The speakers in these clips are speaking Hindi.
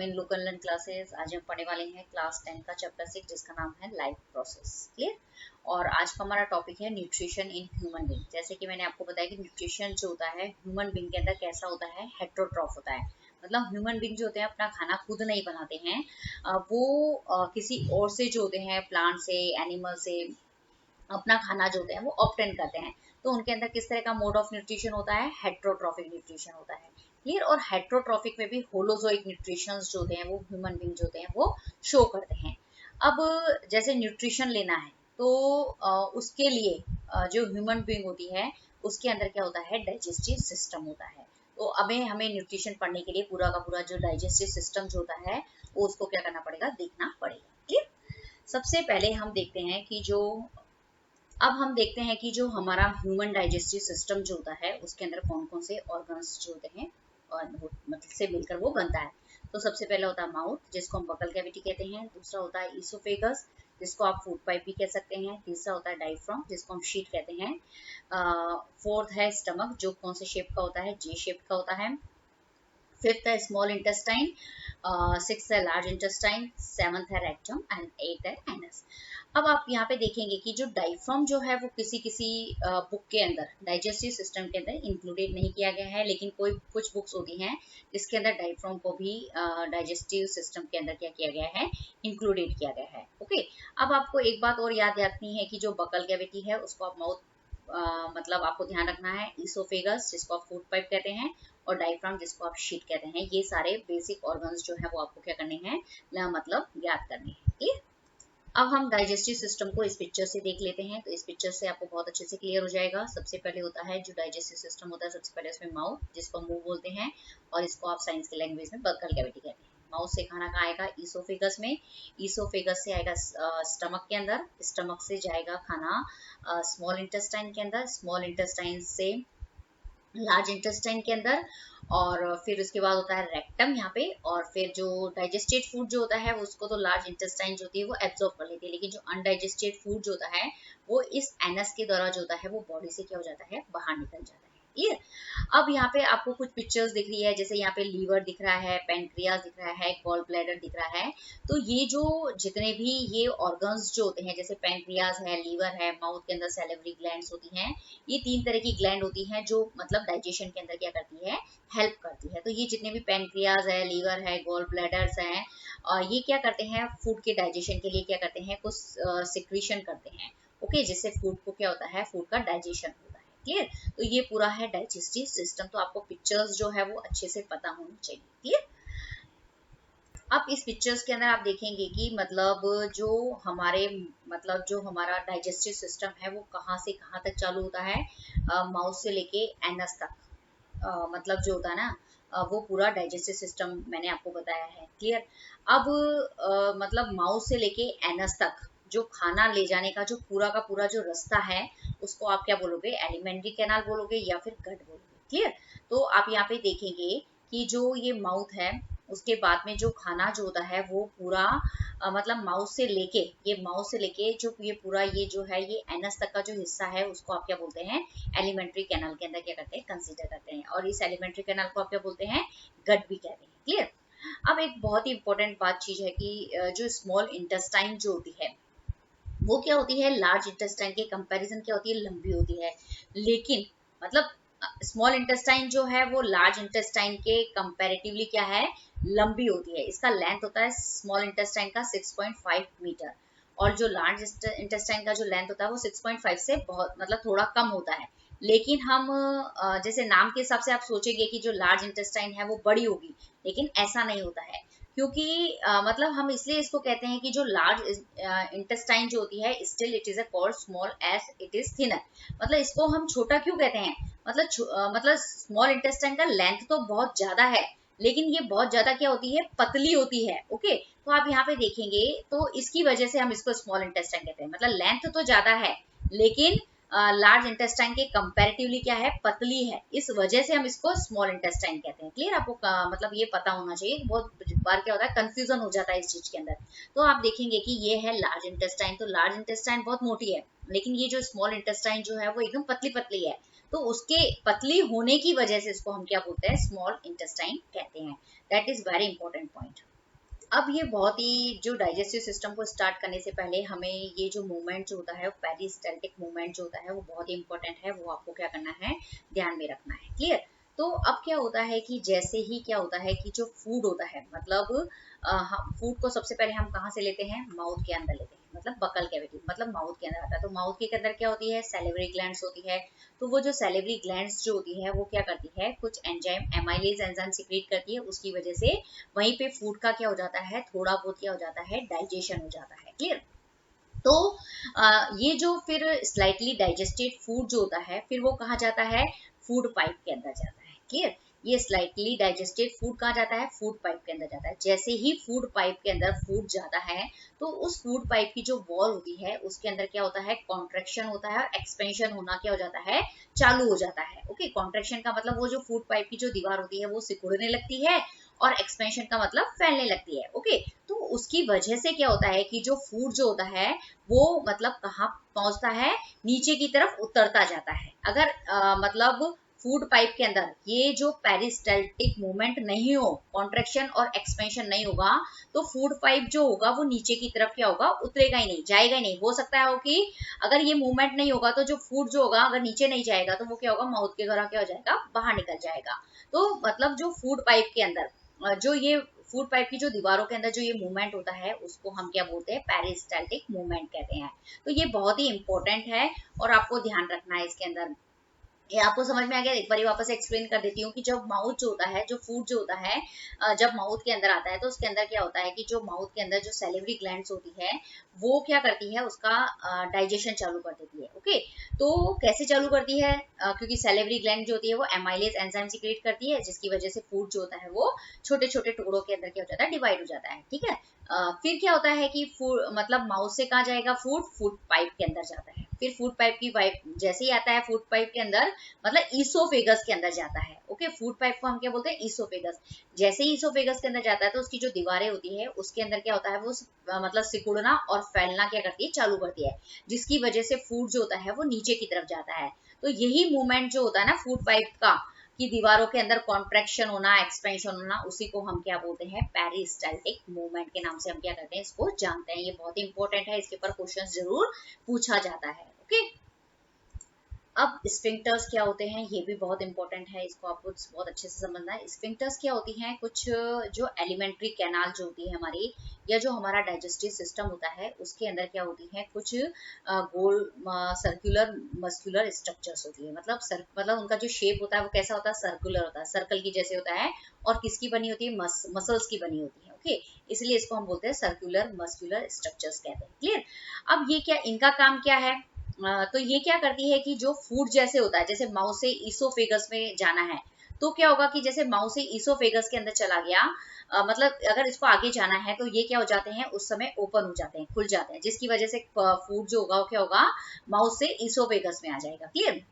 इन लोकल लर्न क्लासेस। आज हम पढ़ने वाले हैं क्लास 10 का चैप्टर 6 जिसका नाम है लाइफ प्रोसेस। क्लियर। और आज का हमारा टॉपिक है न्यूट्रिशन इन ह्यूमन बीइंग। जैसे कि मैंने आपको बताया कि न्यूट्रिशन जो होता है ह्यूमन बीइंग के अंदर कैसा होता है, हेटेरोट्रॉफ होता है। मतलब ह्यूमन बीइंग जो होते हैं अपना खाना खुद नहीं बनाते हैं, वो किसी और से जो होते हैं, प्लांट से, एनिमल से अपना खाना जो होते हैं वो ऑब्टेन करते हैं। तो उनके अंदर किस तरह का मोड ऑफ न्यूट्रिशन होता है, हेटेरोट्रॉफिक न्यूट्रिशन होता है। क्लियर। और हेटेरोट्रॉफिक में भी होलोजोइक न्यूट्रिशंस जो होते हैं वो ह्यूमन बीइंग जो होते हैं वो शो करते हैं। अब जैसे न्यूट्रिशन लेना है तो उसके लिए जो ह्यूमन बीइंग होती है उसके अंदर क्या होता है, डाइजेस्टिव सिस्टम होता है। तो अभी हमें न्यूट्रिशन पढ़ने के लिए पूरा का पूरा जो डाइजेस्टिव सिस्टम जो होता है वो उसको क्या करना पड़ेगा, देखना पड़ेगा। क्लियर। सबसे पहले हम देखते हैं कि हम देखते हैं कि जो हमारा ह्यूमन डाइजेस्टिव सिस्टम जो होता है उसके अंदर कौन कौन से ऑर्गन्स जो होते हैं और मतलब से मिलकर वो बनता है। तो सबसे पहला होता है माउथ, जिसको हम बकल कैविटी कहते हैं। दूसरा होता है ईसोफेगस, जिसको आप फूड पाइप भी कह सकते हैं। तीसरा होता है डायफ्राम, जिसको हम शीट कहते हैं। फोर्थ है स्टमक, जो कौन से शेप का होता है, जे शेप का होता है। फिफ्थ है स्मॉल इंटेस्टाइन, सिक्स्थ है लार्ज इंटेस्टाइन, सेवंथ है रेक्टम एंड एट है एनस। अब आप यहाँ पे देखेंगे कि जो डायफ्राम जो है वो किसी किसी बुक के अंदर, डाइजेस्टिव सिस्टम के अंदर इंक्लूडेड नहीं किया गया है, लेकिन कोई कुछ बुक्स होती हैं जिसके अंदर डायफ्राम को भी डाइजेस्टिव सिस्टम के अंदर क्या किया गया है, इंक्लूडेड किया गया है। ओके। अब आपको एक बात और याद रखनी है कि जो बकल कैविटी है उसको आप माउथ मतलब आपको ध्यान रखना है। ईसोफेगस, जिसको आप फूड पाइप कहते हैं, और डायफ्राम, जिसको आप शीट कहते हैं। ये सारे बेसिक ऑर्गन्स जो है वो आपको क्या करने हैं, मतलब याद करने हैं। ठीक। अब हम डाइजेस्टिव सिस्टम को इस पिक्चर से देख लेते हैं। तो इस पिक्चर से आपको बहुत अच्छे से क्लियर हो जाएगा। सबसे पहले होता है जो डाइजेस्टिव सिस्टम होता है, सबसे पहले उसमें माउथ, जिसको मुंह बोलते हैं, और इसको आप साइंस की लैंग्वेज में बकल कैविटी कहते हैं। माउथ से खाना कहाँ आएगा, ईसोफेगस में। ईसोफेगस से आएगा स्टमक के अंदर। स्टमक से जाएगा खाना स्मॉल इंटेस्टाइन के अंदर। स्मॉल इंटेस्टाइन से लार्ज इंटेस्टाइन के अंदर, और फिर उसके बाद होता है रेक्टम यहाँ पे। और फिर जो डाइजेस्टेड फूड जो होता है उसको तो लार्ज इंटेस्टाइन जो होती है वो एब्जॉर्ब कर लेती है, लेकिन जो अनडाइजेस्टेड फूड जो होता है वो इस एनस के द्वारा जो होता है वो बॉडी से क्या हो जाता है, बाहर निकल जाता है। क्लियर। अब यहाँ पे आपको कुछ पिक्चर्स दिख रही है, जैसे यहाँ पे लीवर दिख रहा है, पेनक्रियास दिख रहा है, गॉल ब्लैडर दिख रहा है। तो ये जो जितने भी ये ऑर्गन्स जो होते हैं, जैसे पेनक्रियास है, लीवर है, माउथ के अंदर सैलिवरी ग्लैंड्स होती हैं, ये 3 तरह की ग्लैंड होती हैं जो मतलब डाइजेशन के अंदर क्या करती है, हेल्प करती है। तो ये जितने भी पेनक्रियाज है, लीवर है, गॉल ब्लैडर्स हैं, ये क्या करते हैं, फूड के डाइजेशन के लिए क्या करते हैं, कुछ सिक्रीशन करते हैं। ओके। जिससे फूड को क्या होता है, फूड का डाइजेशन होता है। क्लियर। तो ये पूरा है डाइजेस्टिव सिस्टम। तो आपको पिक्चर्स जो है वो अच्छे से पता होनी चाहिए। क्लियर। अब इस पिक्चर्स के अंदर आप देखेंगे कि मतलब जो हमारे मतलब जो हमारा डाइजेस्टिव सिस्टम है वो कहाँ से कहाँ तक चालू होता है, माउथ से लेके एनस तक। मतलब जो होता है ना, वो पूरा डाइजेस्टिव सिस्टम मैंने आपको बताया है। क्लियर। अब मतलब माउथ से लेके एनस तक जो खाना ले जाने का जो पूरा का पूरा जो रास्ता है उसको आप क्या बोलोगे, एलिमेंट्री कैनाल बोलोगे या फिर गट बोलोगे। क्लियर। तो आप यहाँ पे देखेंगे कि जो ये माउथ है उसके बाद में जो खाना जो होता है वो पूरा मतलब माउथ से लेके जो ये पूरा ये जो है ये एनस तक का जो हिस्सा है उसको आप क्या बोलते हैं, एलिमेंट्री कैनाल के अंदर क्या करते हैं, कंसीडर करते हैं। और इस एलिमेंट्री कैनाल को आप क्या बोलते हैं, गट भी कहते हैं। क्लियर। अब एक बहुत ही इंपॉर्टेंट बात चीज है कि जो स्मॉल इंटेस्टाइन जो होती है वो क्या होती है, लार्ज इंटेस्टाइन के कंपैरिजन क्या होती है, लंबी होती है। लेकिन मतलब स्मॉल इंटेस्टाइन जो है वो लार्ज इंटेस्टाइन के कंपैरेटिवली क्या है, लंबी होती है। इसका लेंथ होता है स्मॉल इंटेस्टाइन का 6.5 मीटर, और जो लार्ज इंटेस्टाइन का जो लेंथ होता है वो 6.5 से बहुत मतलब थोड़ा कम होता है। लेकिन हम जैसे नाम के हिसाब से आप सोचेंगे कि जो लार्ज इंटेस्टाइन है वो बड़ी होगी, लेकिन ऐसा नहीं होता है। क्योंकि मतलब हम इसलिए इसको कहते हैं कि जो लार्ज इंटेस्टाइन जो होती है still it is a called small as it is thinner. मतलब इसको हम छोटा क्यों कहते हैं, मतलब स्मॉल इंटेस्टाइन का लेंथ तो बहुत ज्यादा है, लेकिन ये बहुत ज्यादा क्या होती है, पतली होती है। ओके। तो आप यहाँ पे देखेंगे तो इसकी वजह से हम इसको स्मॉल इंटेस्टाइन कहते हैं। मतलब लेंथ तो ज्यादा है लेकिन लार्ज इंटेस्टाइन के कंपैरेटिवली क्या है, पतली है, इस वजह से हम इसको स्मॉल इंटेस्टाइन कहते हैं। क्लियर। आपको मतलब ये पता होना चाहिए, बहुत बार क्या होता है कंफ्यूजन हो जाता है इस चीज के अंदर। तो आप देखेंगे कि ये है लार्ज इंटेस्टाइन, तो लार्ज इंटेस्टाइन बहुत मोटी है, लेकिन ये जो स्मॉल इंटेस्टाइन जो है वो एकदम पतली पतली है। तो उसके पतली होने की वजह से इसको हम क्या बोलते हैं, स्मॉल इंटेस्टाइन कहते हैं। That is very important point. अब ये बहुत ही जो डाइजेस्टिव सिस्टम को स्टार्ट करने से पहले हमें ये जो मूवमेंट जो होता है पेरिस्टाल्टिक मूवमेंट जो होता है वो बहुत ही इंपॉर्टेंट है, वो आपको क्या करना है, ध्यान में रखना है। क्लियर। तो अब क्या होता है कि जैसे ही क्या होता है कि जो फूड होता है, मतलब फूड को सबसे पहले हम कहाँ से लेते हैं, माउथ के अंदर लेते हैं, मतलब बकल कैविटी, मतलब माउथ के अंदर आता है। तो माउथ के अंदर क्या होती है, सैलिवरी ग्लैंड्स होती है। तो वो जो सैलिवरी ग्लैंड्स जो होती है वो क्या करती है, कुछ एंजाइम एमाइलेज एंजाइम सिक्रीट करती है, उसकी वजह से वहीं पे फूड का क्या हो जाता है, थोड़ा बहुत क्या हो जाता है, डाइजेशन हो जाता है। क्लियर। तो ये जो फिर स्लाइटली डाइजेस्टेड फूड जो होता है फिर वो कहाँ जाता है, फूड पाइप के अंदर जाता है। क्लियर। ये स्लाइटली डाइजेस्टेड फूड कहाँ जाता है, फूड पाइप के अंदर जाता है। जैसे ही फूड पाइप के अंदर फूड जाता है तो उस फूड पाइप की जो वॉल होती है उसके अंदर क्या होता है, कॉन्ट्रेक्शन होता है और एक्सपेंशन होना क्या हो जाता है, चालू हो जाता है। ओके, कॉन्ट्रेक्शन का मतलब वो जो फूड पाइप की जो दीवार होती है वो सिकुड़ने लगती है और एक्सपेंशन का मतलब फैलने लगती है। ओके, तो उसकी वजह से क्या होता है कि जो फूड जो होता है वो मतलब कहाँ पहुंचता है, नीचे की तरफ उतरता जाता है। अगर मतलब फूड पाइप के अंदर ये जो पेरिस्टाल्टिक मूवमेंट नहीं हो, कॉन्ट्रेक्शन और एक्सपेंशन नहीं होगा, तो फूड पाइप जो होगा वो नीचे की तरफ क्या होगा, उतरेगा ही नहीं, जाएगा ही नहीं। हो सकता है कि अगर ये मूवमेंट नहीं होगा तो जो फूड जो होगा अगर नीचे नहीं जाएगा तो वो क्या होगा, माउथ के द्वारा क्या हो जाएगा, बाहर निकल जाएगा। तो मतलब जो फूड पाइप के अंदर जो ये फूड पाइप की जो दीवारों के अंदर जो ये मूवमेंट होता है उसको हम क्या बोलते हैं, पेरिस्टाल्टिक मूवमेंट कहते हैं। तो ये बहुत ही इंपॉर्टेंट है और आपको ध्यान रखना है इसके अंदर। ये आपको समझ में आ गया, एक बार वापस एक्सप्लेन कर देती हूँ कि जब माउथ जो होता है, जो फूड जो होता है जब माउथ के अंदर आता है तो उसके अंदर क्या होता है कि जो माउथ के अंदर जो सैलिवरी ग्लैंड्स होती है वो क्या करती है, उसका डाइजेशन चालू कर देती है। ओके, तो कैसे चालू करती है, क्योंकि सैलिवरी ग्लैंड जो होती है वो एमाइलेज एंजाइम सीक्रेट करती है, जिसकी वजह से फूड जो होता है वो छोटे छोटे टुकड़ों के अंदर क्या हो जाता है, डिवाइड हो जाता है। ठीक है। फिर क्या होता है कि फूड मतलब माउथ से कहाँ जाएगा, फूड फूड पाइप के अंदर जाता है। फिर फूड पाइप की पाइप जैसे ही आता है फूड पाइप के अंदर, मतलब ईसोफेगस के अंदर जाता है। ओके, फूड पाइप को हम क्या बोलते हैं, ईसोफेगस। जैसे ही ईसोफेगस के अंदर जाता है तो उसकी जो दीवारें होती है उसके अंदर क्या होता है, वो मतलब सिकुड़ना और फैलना क्या करती है, चालू करती है, जिसकी वजह से फूड जो होता है वो नीचे की तरफ जाता है। तो यही मूवमेंट जो होता है ना फूड पाइप का, कि दीवारों के अंदर कॉन्ट्रैक्शन होना, एक्सपेंशन होना, उसी को हम क्या बोलते हैं, पेरिस्टाल्टिक मूवमेंट के नाम से हम क्या करते हैं, इसको जानते हैं। ये बहुत इंपॉर्टेंट है, इसके ऊपर क्वेश्चन जरूर पूछा जाता है। ओके, अब स्फिंक्टर्स क्या होते हैं, ये भी बहुत इंपॉर्टेंट है, इसको आपको बहुत अच्छे से समझना है। स्फिंक्टर्स क्या होती हैं, कुछ जो एलिमेंट्री कैनाल जो होती है हमारी, या जो हमारा डाइजेस्टिव सिस्टम होता है उसके अंदर क्या होती है, कुछ गोल सर्कुलर मस्कुलर स्ट्रक्चर्स होती है। मतलब उनका जो शेप होता है वो कैसा होता है, सर्कुलर होता है, सर्कल की जैसे होता है, और किसकी बनी होती है, मसल्स की बनी होती है। ओके, इसलिए इसको हम बोलते हैं सर्कुलर मस्कुलर स्ट्रक्चर्स कहते हैं। क्लियर। अब ये क्या, इनका काम क्या है, तो ये क्या करती है कि जो फूड जैसे होता है, जैसे माउथ से ईसोफेगस में जाना है, तो क्या होगा कि जैसे माउथ से ईसोफेगस के अंदर चला गया, मतलब अगर इसको आगे जाना है तो ये क्या हो जाते हैं, उस समय ओपन हो जाते हैं, खुल जाते हैं, जिसकी वजह से फूड जो होगा वो क्या होगा, माउथ से ईसोफेगस में आ जाएगा। क्लियर।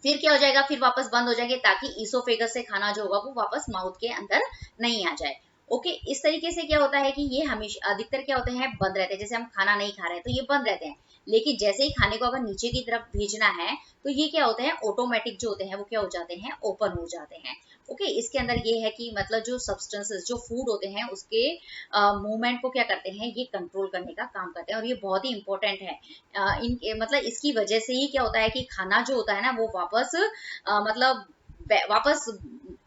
फिर क्या हो जाएगा, फिर वापस बंद हो जाएंगे, ताकि ईसोफेगस से खाना जो होगा वो वापस माउथ के अंदर नहीं आ जाए। ओके, इस तरीके से क्या होता है कि ये हमेशा अधिकतर क्या होते हैं, बंद रहते हैं। जैसे हम खाना नहीं खा रहे हैं तो ये बंद रहते हैं, लेकिन जैसे ही खाने को अगर नीचे की तरफ भेजना है तो ये क्या होते हैं, ऑटोमेटिक जो होते हैं वो क्या हो जाते हैं, ओपन हो जाते हैं। ओके, इसके अंदर ये है कि मतलब जो सब्सटेंसेस जो फूड होते हैं उसके मूवमेंट को क्या करते हैं, ये कंट्रोल करने का काम करते हैं, और ये बहुत ही इंपॉर्टेंट है। मतलब इसकी वजह से ही क्या होता है कि खाना जो होता है ना वो वापस मतलब वापस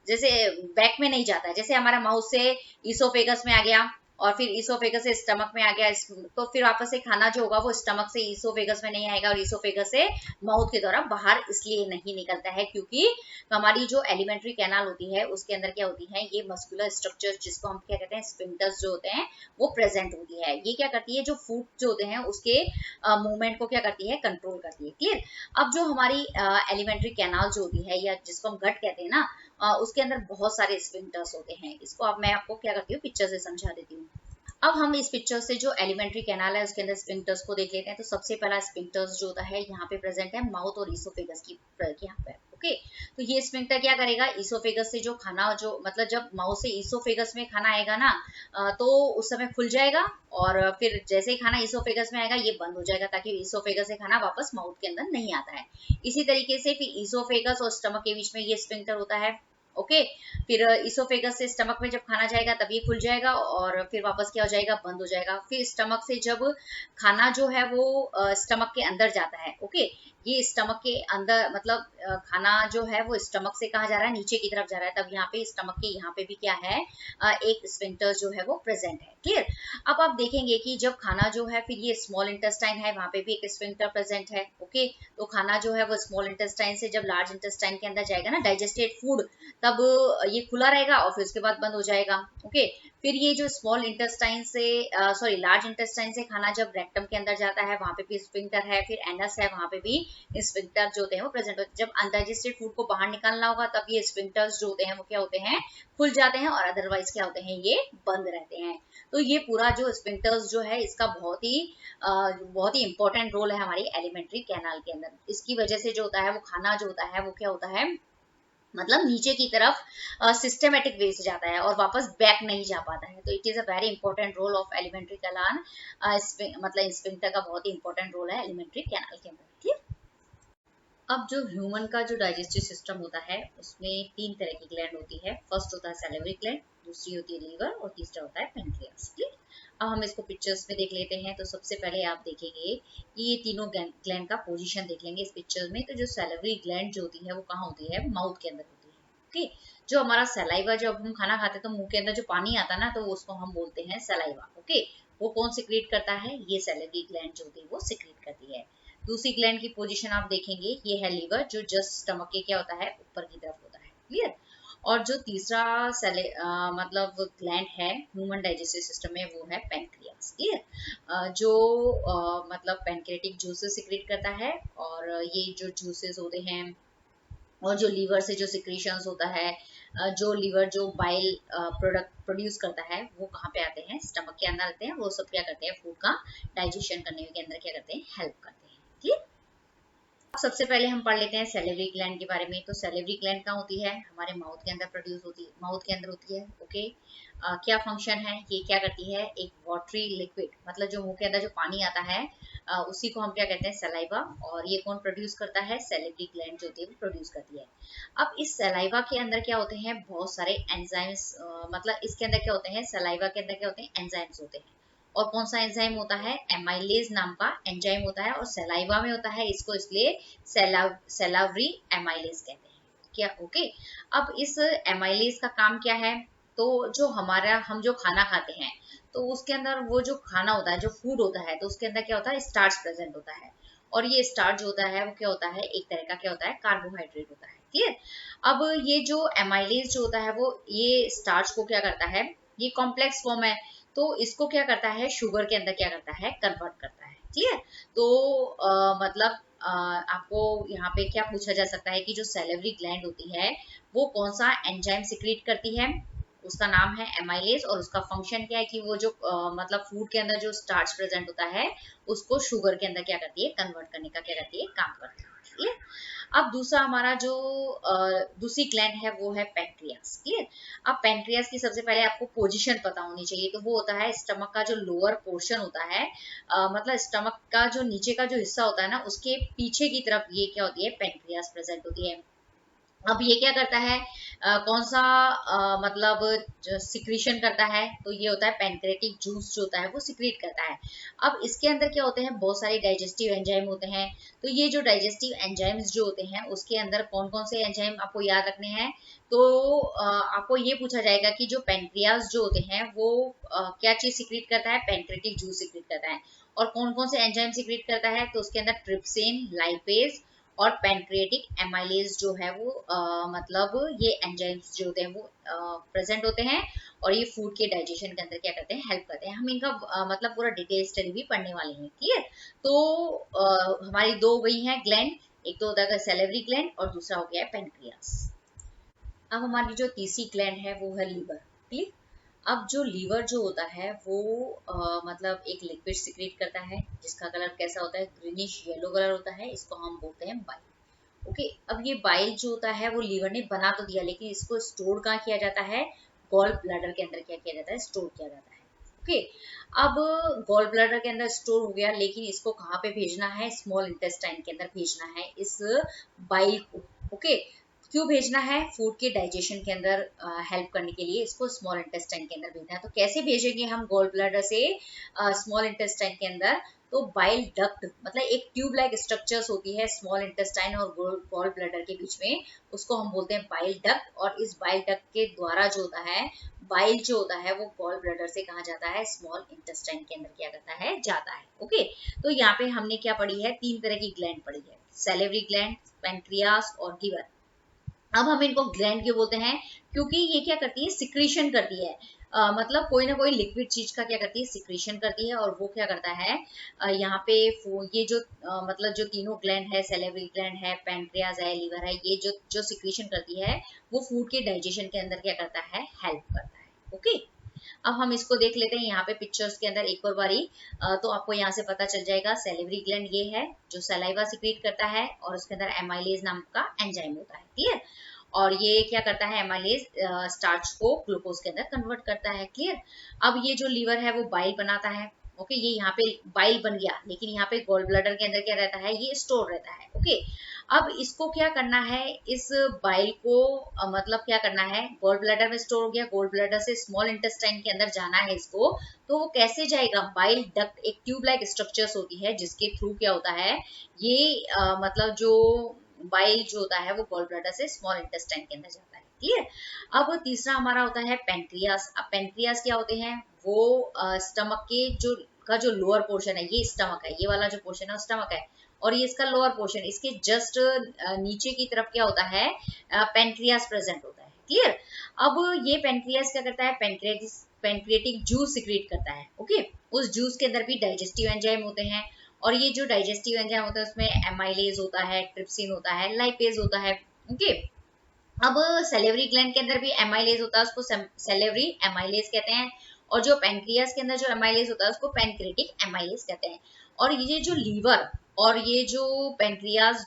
जैसे बैक में नहीं जाता है। जैसे हमारा माउथ से ईसोफेगस में आ गया और फिर ईसोफेगस से स्टमक में आ गया, तो फिर वापस से खाना जो होगा वो स्टमक से ईसोफेगस में नहीं आएगा और ईसोफेगस से माउथ के द्वारा बाहर इसलिए नहीं निकलता है क्योंकि हमारी जो एलिमेंट्री कैनाल होती है उसके अंदर क्या होती है, ये मस्कुलर स्ट्रक्चर जिसको हम क्या कहते हैं, स्फिंक्टर्स जो होते हैं वो प्रेजेंट होती है। ये क्या करती है, जो फूड जो होते हैं उसके मूवमेंट को क्या करती है, कंट्रोल करती है। क्लियर। अब जो हमारी एलिमेंट्री कैनाल जो होती है या जिसको हम गट कहते हैं ना, उसके अंदर बहुत सारे स्फिंक्टर्स होते हैं। इसको अब मैं आपको क्या करती हूँ, पिक्चर से समझा देती हूँ। अब हम इस पिक्चर से जो एलिमेंट्री कैनाल है उसके अंदर स्फिंक्टर्स को देख लेते हैं। तो सबसे पहला स्फिंक्टर्स जो होता है यहाँ पे प्रेजेंट है माउथ और ईसोफेगस की यहाँ पे। ओके, तो ये स्फिंक्टर क्या करेगा, ईसोफेगस से जो खाना जो मतलब जब माउथ से ईसोफेगस में खाना आएगा ना, तो उस समय खुल जाएगा, और फिर जैसे ही खाना ईसोफेगस में आएगा ये बंद हो जाएगा, ताकि ईसोफेगस से खाना वापस माउथ के अंदर नहीं आता है। इसी तरीके से फिर ईसोफेगस और स्टमक के बीच में ये स्फिंक्टर होता है, ओके। फिर इसोफेगस से स्टमक में जब खाना जाएगा तब ये खुल जाएगा और फिर वापस क्या हो जाएगा, बंद हो जाएगा। फिर स्टमक से जब खाना जो है वो स्टमक के अंदर जाता है, ओके, ये स्टमक के अंदर मतलब खाना जो है वो स्टमक से कहाँ जा रहा है, नीचे की तरफ जा रहा है, तब यहाँ पे स्टमक के यहाँ पे भी क्या है, एक स्फिंक्टर जो है वो प्रेजेंट है। क्लियर। अब आप देखेंगे कि जब खाना जो है, फिर ये स्मॉल इंटेस्टाइन है, वहां पे भी एक स्फिंक्टर प्रेजेंट है, ओके। तो खाना जो है वो स्मॉल इंटेस्टाइन से जब लार्ज इंटेस्टाइन के अंदर जाएगा ना, डाइजेस्टेड फूड, तब ये खुला रहेगा और फिर उसके बाद बंद हो जाएगा, ओके। फिर ये जो स्मॉल इंटेस्टाइन से सॉरी लार्ज इंटेस्टाइन से खाना जब रेक्टम के अंदर जाता है, वहां पे भी स्फिंक्टर है, फिर एनस है, वहां पे भी स्फिंक्टर जो होते हैं वो प्रेजेंट होते हैं। जब अनडाइजेस्टेड फूड को बाहर निकालना होगा तब ये स्फिंक्टर्स जो होते हैं वो क्या होते हैं, खुल जाते हैं, और अदरवाइज क्या होते हैं, ये बंद रहते हैं। तो ये पूरा जो स्फिंक्टर्स जो है इसका बहुत ही इंपॉर्टेंट रोल है हमारी एलिमेंट्री कैनाल के अंदर। इसकी वजह से जो होता है वो खाना जो होता है वो क्या होता है, मतलब नीचे की तरफ सिस्टमेटिक वे से जाता है और वापस बैक नहीं जा पाता है। तो it is a very important role of alimentary canal, मतलब स्फिंक्टर का बहुत ही इंपॉर्टेंट रोल है एलिमेंट्री कैनाल के अंदर। ठीक। अब जो ह्यूमन का जो डाइजेस्टिव सिस्टम होता है उसमें 3 तरह की ग्लैंड होती है। फर्स्ट होता है सैलिवरी ग्लैंड, दूसरी होती है लीवर और तीसरा होता है पेनक्रियास। ठीक। अब हम इसको पिक्चर्स में देख लेते हैं। तो सबसे पहले आप देखेंगे कि ये तीनों ग्लैंड का पोजीशन देख लेंगे इस पिक्चर में। तो जो सैलिवरी ग्लैंड जो होती है वो कहाँ होती है, माउथ के अंदर होती है, ओके। जो हमारा सलाइवा, जब हम खाना खाते हैं तो मुंह के अंदर जो पानी आता है ना, तो उसको हम बोलते हैं सलाइवा, ओके। वो कौन सिक्रीट करता है, ये सैलिवरी ग्लैंड जो होती है वो सिक्रीट करती है। दूसरी ग्लैंड की पोजीशन आप देखेंगे, ये है लीवर, जो जस्ट स्टमक के क्या होता है, ऊपर की तरफ होता है। क्लियर। और जो तीसरा मतलब ग्लैंड है ह्यूमन डाइजेस्टिव सिस्टम में वो है पेनक्रियास। क्लियर। जो मतलब पेनक्रेटिक जूसेस सिक्रेट करता है, और ये जो जूसेस होते हैं और जो लीवर से जो सिक्रीशंस होता है, जो लीवर जो बाइल प्रोडक्ट प्रोड्यूस करता है वो कहाँ पे आते हैं, स्टमक के अंदर आते हैं। वो सब क्या करते हैं, फूड का डाइजेशन करने के अंदर क्या करते हैं, हेल्प करते हैं। ठीक। सबसे पहले हम पढ़ लेते हैं सैलिवरी ग्लैंड के बारे में। तो सैलिवरी ग्लैंड कहाँ होती है, हमारे माउथ के अंदर प्रोड्यूस होती है, माउथ के अंदर होती है, ओके। क्या फंक्शन है, ये क्या करती है, एक वाटरी लिक्विड, मतलब जो मुंह के अंदर जो पानी आता है उसी को हम क्या कहते हैं, सलाइवा। और ये कौन प्रोड्यूस करता है, सैलिवरी ग्लैंड जो होती है वो प्रोड्यूस करती है। अब इस सलाइवा के अंदर क्या होते हैं, बहुत सारे एंजाइम्स, मतलब इसके अंदर क्या होते हैं, सलाइवा के अंदर क्या होते हैं, एंजाइम्स होते हैं। और कौन सा एंजाइम होता है, एमाइलेज नाम का एंजाइम होता है, और सलाइवा में होता है, इसको इसलिए सैलावरी एमाइलेज कहते हैं। क्या, ओके। अब इस एमाइलेज का काम क्या है, तो जो हम जो खाना खाते हैं तो उसके अंदर वो जो खाना होता है, जो फूड होता है, तो उसके अंदर क्या होता है, स्टार्च प्रेजेंट होता है। और ये स्टार्च जो होता है वो क्या होता है, एक तरह का क्या होता है, कार्बोहाइड्रेट होता है। क्लियर। अब ये जो एमाइलेज जो होता है वो ये स्टार्च को क्या करता है, ये कॉम्प्लेक्स फॉर्म है, तो इसको क्या करता है, शुगर के अंदर क्या करता है, कन्वर्ट करता है। क्लियर। तो मतलब आपको यहाँ पे क्या पूछा जा सकता है कि जो सैलिवरी ग्लैंड होती है वो कौन सा एंजाइम सिक्रीट करती है, उसका नाम है एमाइलेज, और उसका फंक्शन क्या है कि वो जो मतलब फूड के अंदर जो स्टार्च प्रेजेंट होता है उसको शुगर के अंदर क्या करती है, कन्वर्ट करने का क्या करती है, काम करती है। क्लियर। अब दूसरा हमारा जो दूसरी ग्लैंड है वो है पेनक्रियास। क्लियर। अब पेनक्रियास की सबसे पहले आपको पोजीशन पता होनी चाहिए। तो वो होता है स्टमक का जो लोअर पोर्शन होता है, मतलब स्टमक का जो नीचे का जो हिस्सा होता है ना, उसके पीछे की तरफ ये क्या होती है, पेनक्रियास प्रेजेंट होती है। अब ये क्या करता है, कौन सा मतलब सिक्रीशन करता है, तो ये होता है पेनक्रेटिक जूस जो होता है वो सिक्रीट करता है। अब इसके अंदर क्या होते हैं, बहुत सारे डाइजेस्टिव एंजाइम होते हैं। तो ये जो डाइजेस्टिव एंजाइम्स जो होते हैं उसके अंदर कौन कौन से एंजाइम आपको याद रखने हैं। तो आपको ये पूछा जाएगा कि जो पेनक्रियास जो होते हैं वो क्या चीज सिक्रीट करता है, पेनक्रेटिक जूस सिक्रीट करता है। और कौन कौन से एंजाइम सिक्रीट करता है, तो उसके अंदर ट्रिप्सिन, लाइपेज और पेनक्रिएटिक एमाइलेज जो है वो मतलब ये एंजाइम्स जो होते हैं वो प्रेजेंट होते हैं, और ये फूड के डाइजेशन के अंदर क्या करते हैं, हेल्प करते हैं। हम इनका मतलब पूरा डिटेल स्टडी भी पढ़ने वाले हैं। क्लियर। तो हमारी दो वही हैं ग्लैंड, एक तो होता है सैलिवरी ग्लैंड और दूसरा हो गया है पेनक्रियास। अब हमारी जो तीसरी ग्लैंड है वो है लीवर। ठीक। अब जो लीवर जो होता है वो मतलब एक लिक्विड सिक्रेट करता है जिसका कलर कैसा होता है, ग्रीनिश येलो कलर होता है। इसको हम बोलते हैं बाइल, ओके। अब ये बाइल जो होता है वो लीवर ने बना तो दिया, लेकिन इसको स्टोर कहाँ किया जाता है, गॉल ब्लैडर के अंदर क्या किया जाता है, स्टोर किया जाता है, ओके। अब गॉल ब्लैडर के अंदर स्टोर हो गया, लेकिन इसको कहाँ पे भेजना है, स्मॉल इंटेस्टाइन के अंदर भेजना है इस बाइल को, ओके। क्यों भेजना है? फूड के डाइजेशन के अंदर हेल्प करने के लिए इसको स्मॉल इंटेस्टाइन के अंदर भेजना है। तो कैसे भेजेंगे हम गॉल ब्लैडर से स्मॉल इंटेस्टाइन के अंदर? तो बाइल डक्ट मतलब एक ट्यूब लाइक स्ट्रक्चर्स होती है स्मॉल इंटेस्टाइन और गॉल ब्लैडर के बीच में, उसको हम बोलते हैं बाइल डक्ट। और इस बाइल डक्ट के द्वारा जो होता है बाइल जो होता है वो गॉल ब्लैडर से कहाँ जाता है? स्मॉल इंटेस्टाइन के अंदर क्या करता है? जाता है। ओके, तो यहाँ पे हमने क्या पढ़ी है? 3 तरह की ग्लैंड पढ़ी है, सैलिवरी ग्लैंड, पैंक्रियास और लीवर। अब हम इनको ग्लैंड क्यों बोलते हैं? क्योंकि ये क्या करती है? सिक्रीशन करती है। मतलब कोई ना कोई लिक्विड चीज का क्या करती है? सिक्रीशन करती है। और वो क्या करता है? यहाँ पे ये जो मतलब जो तीनों ग्लैंड है, सैलिवरी ग्लैंड है, पैंक्रियाज है, लीवर है, ये जो जो सिक्रीशन करती है वो फूड के डाइजेशन के अंदर क्या करता है? हेल्प करता है। ओके, अब हम इसको देख लेते हैं यहाँ पे पिक्चर्स के अंदर एक और बारी। तो आपको यहाँ से पता चल जाएगा सैलिवरी ग्लैंड ये है जो सलाइवा सिक्रीट करता है और उसके अंदर एमाइलेज नाम का एंजाइम होता है। क्लियर? और ये क्या करता है? एमाइलेज स्टार्च को ग्लूकोज के अंदर कन्वर्ट करता है। क्लियर? अब ये जो लीवर है वो बाइल बनाता है। ओके, ये यहाँ पे बाइल बन गया, लेकिन यहाँ पे गॉल ब्लैडर के अंदर क्या रहता है? ये स्टोर रहता है। ओके, अब इसको क्या करना है? इस बाइल को मतलब क्या करना है? गॉल ब्लैडर में स्टोर हो गया, गॉल ब्लैडर से स्मॉल इंटेस्टाइन के अंदर जाना है इसको। तो वो कैसे जाएगा? बाइल डक्ट एक ट्यूब लाइक स्ट्रक्चर्स होती है जिसके थ्रू क्या होता है? ये मतलब जो बाइल जो होता है वो गॉल ब्लैडर से स्मॉल इंटेस्टाइन के अंदर जाता है। क्लियर? अब तीसरा हमारा होता है पेंक्रियास। अब पेंक्रियास क्या होते हैं? वो स्टमक के जो लोअर पोर्शन है, ये स्टमक है, ये वाला जो पोर्शन है स्टमक है, और ये इसका लोअर पोर्शन, इसके जस्ट नीचे की तरफ क्या होता है? पेंक्रियास प्रेजेंट होता है। क्लियर? अब ये पेंक्रियास क्या करता है? पेंक्रियाटिक जूस सिक्रीट करता है। ओके, उस जूस के अंदर भी डाइजेस्टिव एंजाइम होते हैं, और ये जो डाइजेस्टिव एंजाइम होता है उसमें एमाइलेज होता है, ट्रिप्सिन होता है, लाइपेज होता है। ओके, अब सैलिवरी ग्लैंड के अंदर भी एमाइलेज होता है, उसको सैलिवरी एमाइलेज कहते हैं। और जो पैंक्रियास के अंदर जो एमाइलेज होता है उसको पैंक्रेटिक एमाइलेज कहते हैं। और ये जो लीवर और ये जो पैंक्रियास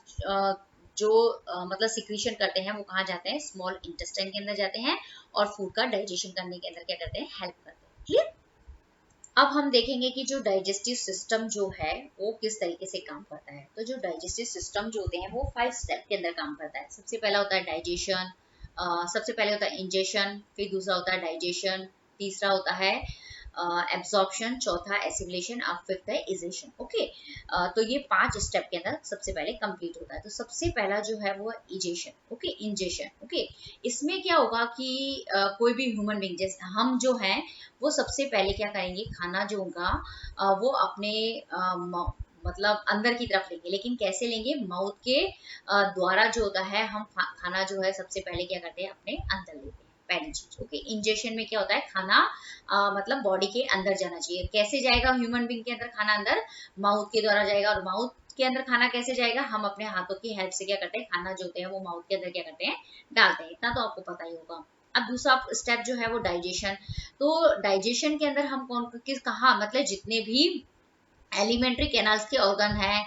जो मतलब सिक्रीशन करते हैं वो कहाँ जाते हैं? स्मॉल इंटेस्टाइन के अंदर जाते हैं और फूड का डाइजेशन करने के अंदर क्या करते हैं? हेल्प करते हैं। क्लियर? अब हम देखेंगे कि जो डाइजेस्टिव सिस्टम जो है वो किस तरीके से काम करता है। तो जो डाइजेस्टिव सिस्टम जो होते हैं वो 5 स्टेप के अंदर काम करता है। सबसे पहला होता है डाइजेशन, सबसे पहले होता है इंजेशन, फिर दूसरा होता है डाइजेशन, तीसरा होता है एब्जॉर्प्शन, चौथा एसिमिलेशन और फिफ्थ है इजेशन। ओके, तो ये 5 स्टेप के अंदर सबसे पहले कंप्लीट होता है। तो सबसे पहला जो है वो इजेशन। Okay, ingestion. ओके, इसमें क्या होगा कि कोई भी ह्यूमन बीइंग जैसे हम जो हैं वो सबसे पहले क्या करेंगे? खाना जो होगा वो अपने मतलब अंदर की तरफ लेंगे, लेकिन कैसे लेंगे? माउथ के द्वारा जो होता है हम खाना जो है सबसे पहले क्या करते हैं? अपने अंदर लेते हैं, पहली चीज। ओके, इंजेशन में क्या होता है? खाना मतलब बॉडी के अंदर जाना चाहिए। कैसे जाएगा ह्यूमन बीइंग के अंदर खाना? अंदर माउथ के द्वारा जाएगा। और माउथ के अंदर खाना कैसे जाएगा? हम अपने हाथों की हेल्प से क्या करते हैं? खाना जो होते हैं वो माउथ के अंदर क्या करते हैं? डालते हैं। इतना तो आपको पता ही होगा। अब दूसरा स्टेप जो है वो डाइजेशन। तो डाइजेशन के अंदर हम कहाँ मतलब जितने भी एलिमेंट्री कैनाल्स के ऑर्गन है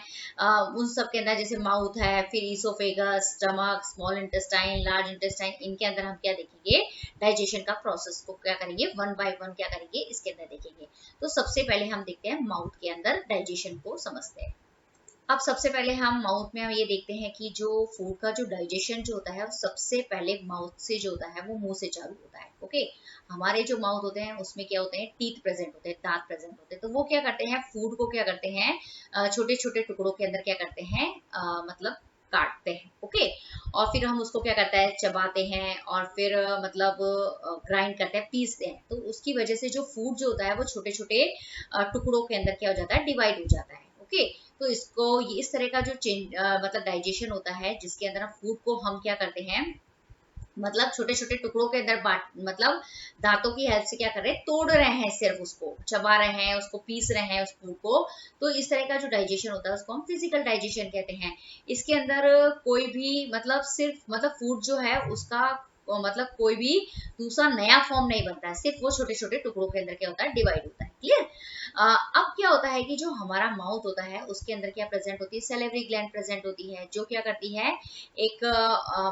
उन सब के अंदर, जैसे माउथ है, फिर oesophagus, stomach, small intestine, large intestine, इनके अंदर हम क्या देखेंगे? डाइजेशन का प्रोसेस को क्या करेंगे? वन बाय वन क्या करेंगे? इसके अंदर देखेंगे। तो सबसे पहले हम देखते हैं माउथ के अंदर डाइजेशन को समझते हैं। अब सबसे पहले हम माउथ में हम ये देखते हैं कि जो फूड का जो डाइजेशन जो होता है वो सबसे पहले माउथ से जो होता है वो मुंह से चालू होता है। ओके, हमारे जो माउथ होते हैं उसमें क्या होते हैं? टीथ प्रेजेंट होते हैं, दांत प्रेजेंट होते हैं। तो वो क्या करते हैं? फूड को क्या करते हैं? छोटे छोटे टुकड़ों के अंदर क्या करते हैं? मतलब काटते हैं। ओके, और फिर हम उसको क्या करते हैं? चबाते हैं और फिर मतलब ग्राइंड करते हैं, पीसते हैं। तो उसकी वजह से जो फूड जो होता है वो छोटे छोटे टुकड़ों के अंदर क्या हो जाता है? डिवाइड हो जाता है। ओके, तो इसको ये इस तरह का जो मतलब डाइजेशन होता है जिसके अंदर फूड को हम क्या करते हैं? मतलब छोटे छोटे टुकड़ों के अंदर बांट मतलब दांतों की हेल्प से क्या कर रहे हैं? तोड़ रहे हैं, सिर्फ उसको चबा रहे हैं, उसको पीस रहे हैं उस फूड को। तो इस तरह का जो डाइजेशन होता है उसको हम फिजिकल डाइजेशन कहते हैं। इसके अंदर कोई भी मतलब सिर्फ मतलब फूड जो है उसका मतलब कोई भी दूसरा नया फॉर्म नहीं बनता है, सिर्फ वो छोटे छोटे टुकड़ों के अंदर क्या होता है? डिवाइड होता है। क्लियर। अब क्या होता है कि जो हमारा माउथ होता है उसके अंदर क्या प्रेजेंट होती है, सैलिवरी ग्लैंड प्रेजेंट होती है, जो क्या करती है एक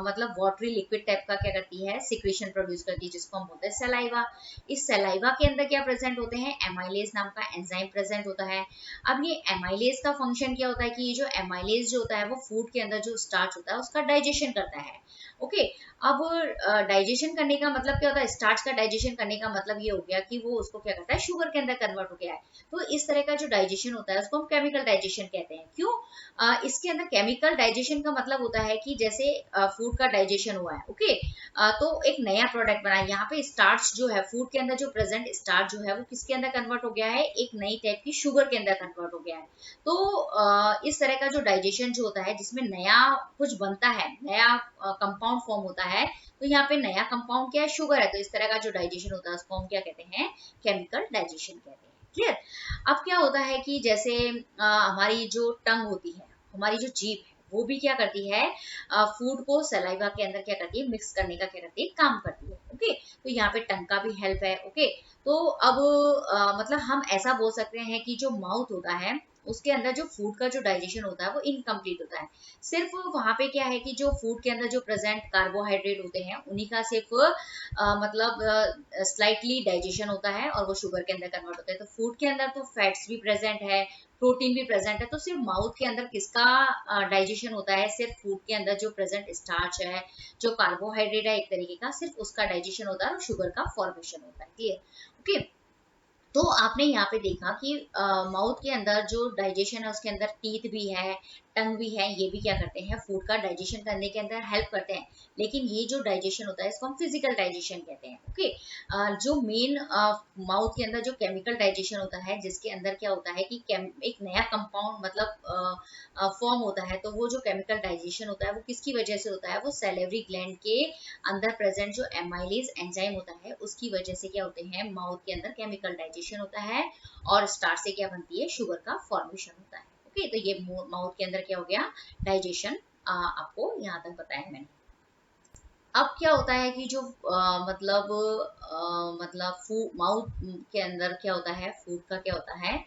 मतलब वाटरी लिक्विड टाइप का क्या करती है, सिक्रीशन प्रोड्यूस करती है, जिसको हम बोलते हैं सलाइवा। इस सलाइवा के अंदर क्या प्रेजेंट होते हैं, एमाइलेज नाम का एंजाइम प्रेजेंट होता है। अब ये एमाइलेज का फंक्शन क्या होता है कि ये जो एमाइलेज जो होता है वो फूड के अंदर जो स्टार्च होता है उसका डाइजेशन करता है। ओके, अब डाइजेशन करने का मतलब क्या होता है, स्टार्च का डाइजेशन करने का मतलब ये हो गया कि वो उसको क्या करता है, शुगर के अंदर कन्वर्ट हो गया है। तो इस तरह का जो डाइजेशन होता है उसको हम केमिकल डाइजेशन कहते हैं। क्यों? इसके अंदर केमिकल डाइजेशन का मतलब होता है कि जैसे फूड का डाइजेशन हुआ है, ओके, तो एक नया प्रोडक्ट बना, यहाँ पे स्टार्च जो है फूड के अंदर जो प्रेजेंट स्टार्च जो है वो किसके अंदर कन्वर्ट हो गया है, एक नई टाइप की शुगर के अंदर कन्वर्ट हो गया है। तो इस तरह का जो डाइजेशन जो होता है जिसमें नया कुछ बनता है, नया कंपाउंड फॉर्म होता है, तो यहाँ पे नया कंपाउंड क्या है, शुगर है। तो इस तरह का जो डाइजेशन होता है उसको हम क्या कहते हैं, केमिकल डाइजेशन कहते हैं। क्लियर। अब क्या होता है कि जैसे हमारी जो टंग होती है, हमारी जो जीभ है, वो भी क्या करती है, फूड को सलाइवा के अंदर क्या करती है, मिक्स करने का क्या करती है, काम करती है। ओके, तो यहाँ पे टंग का भी हेल्प है। ओके, तो अब मतलब हम ऐसा बोल सकते हैं कि जो माउथ होता है उसके अंदर जो फूड का जो डाइजेशन होता है वो इनकम्प्लीट होता है। सिर्फ वहां पे क्या है कि जो फूड के अंदर जो प्रेजेंट कार्बोहाइड्रेट होते हैं उन्हीं का सिर्फ मतलब स्लाइटली डाइजेशन होता है और वो शुगर के अंदर कन्वर्ट होता है। तो फूड के अंदर तो फैट्स भी प्रेजेंट है, प्रोटीन भी प्रेजेंट है, तो सिर्फ माउथ के अंदर किसका डाइजेशन होता है, सिर्फ फूड के अंदर जो प्रेजेंट स्टार्च है, जो कार्बोहाइड्रेट है एक तरीके का, सिर्फ उसका डाइजेशन होता है और शुगर का फॉर्मेशन होता है। क्लियर। ओके, तो आपने यहाँ पे देखा कि माउथ के अंदर जो डाइजेशन है उसके अंदर टीथ भी है, टंग भी है, ये भी क्या करते हैं, फूड का डाइजेशन करने के अंदर हेल्प करते हैं। लेकिन ये जो डाइजेशन होता है इसको हम फिजिकल डाइजेशन कहते हैं। ओके, जो मेन माउथ के अंदर जो केमिकल डाइजेशन होता है जिसके अंदर क्या होता है कि एक नया कंपाउंड मतलब फॉर्म होता है, तो वो जो केमिकल डाइजेशन होता है वो किसकी वजह से होता है, वो सैलिवरी ग्लैंड के अंदर प्रेजेंट जो एमाइलेज एंजाइम होता है उसकी वजह से क्या होते हैं, माउथ के अंदर केमिकल डाइजेशन होता है और स्टार्च से क्या बनती है, शुगर का फॉर्मेशन होता है। ओके, तो ये माउथ के अंदर क्या हो गया, डाइजेशन आपको यहाँ तक बताया मैंने। अब क्या होता है कि जो मतलब माउथ के अंदर क्या होता है, फूड का क्या होता है,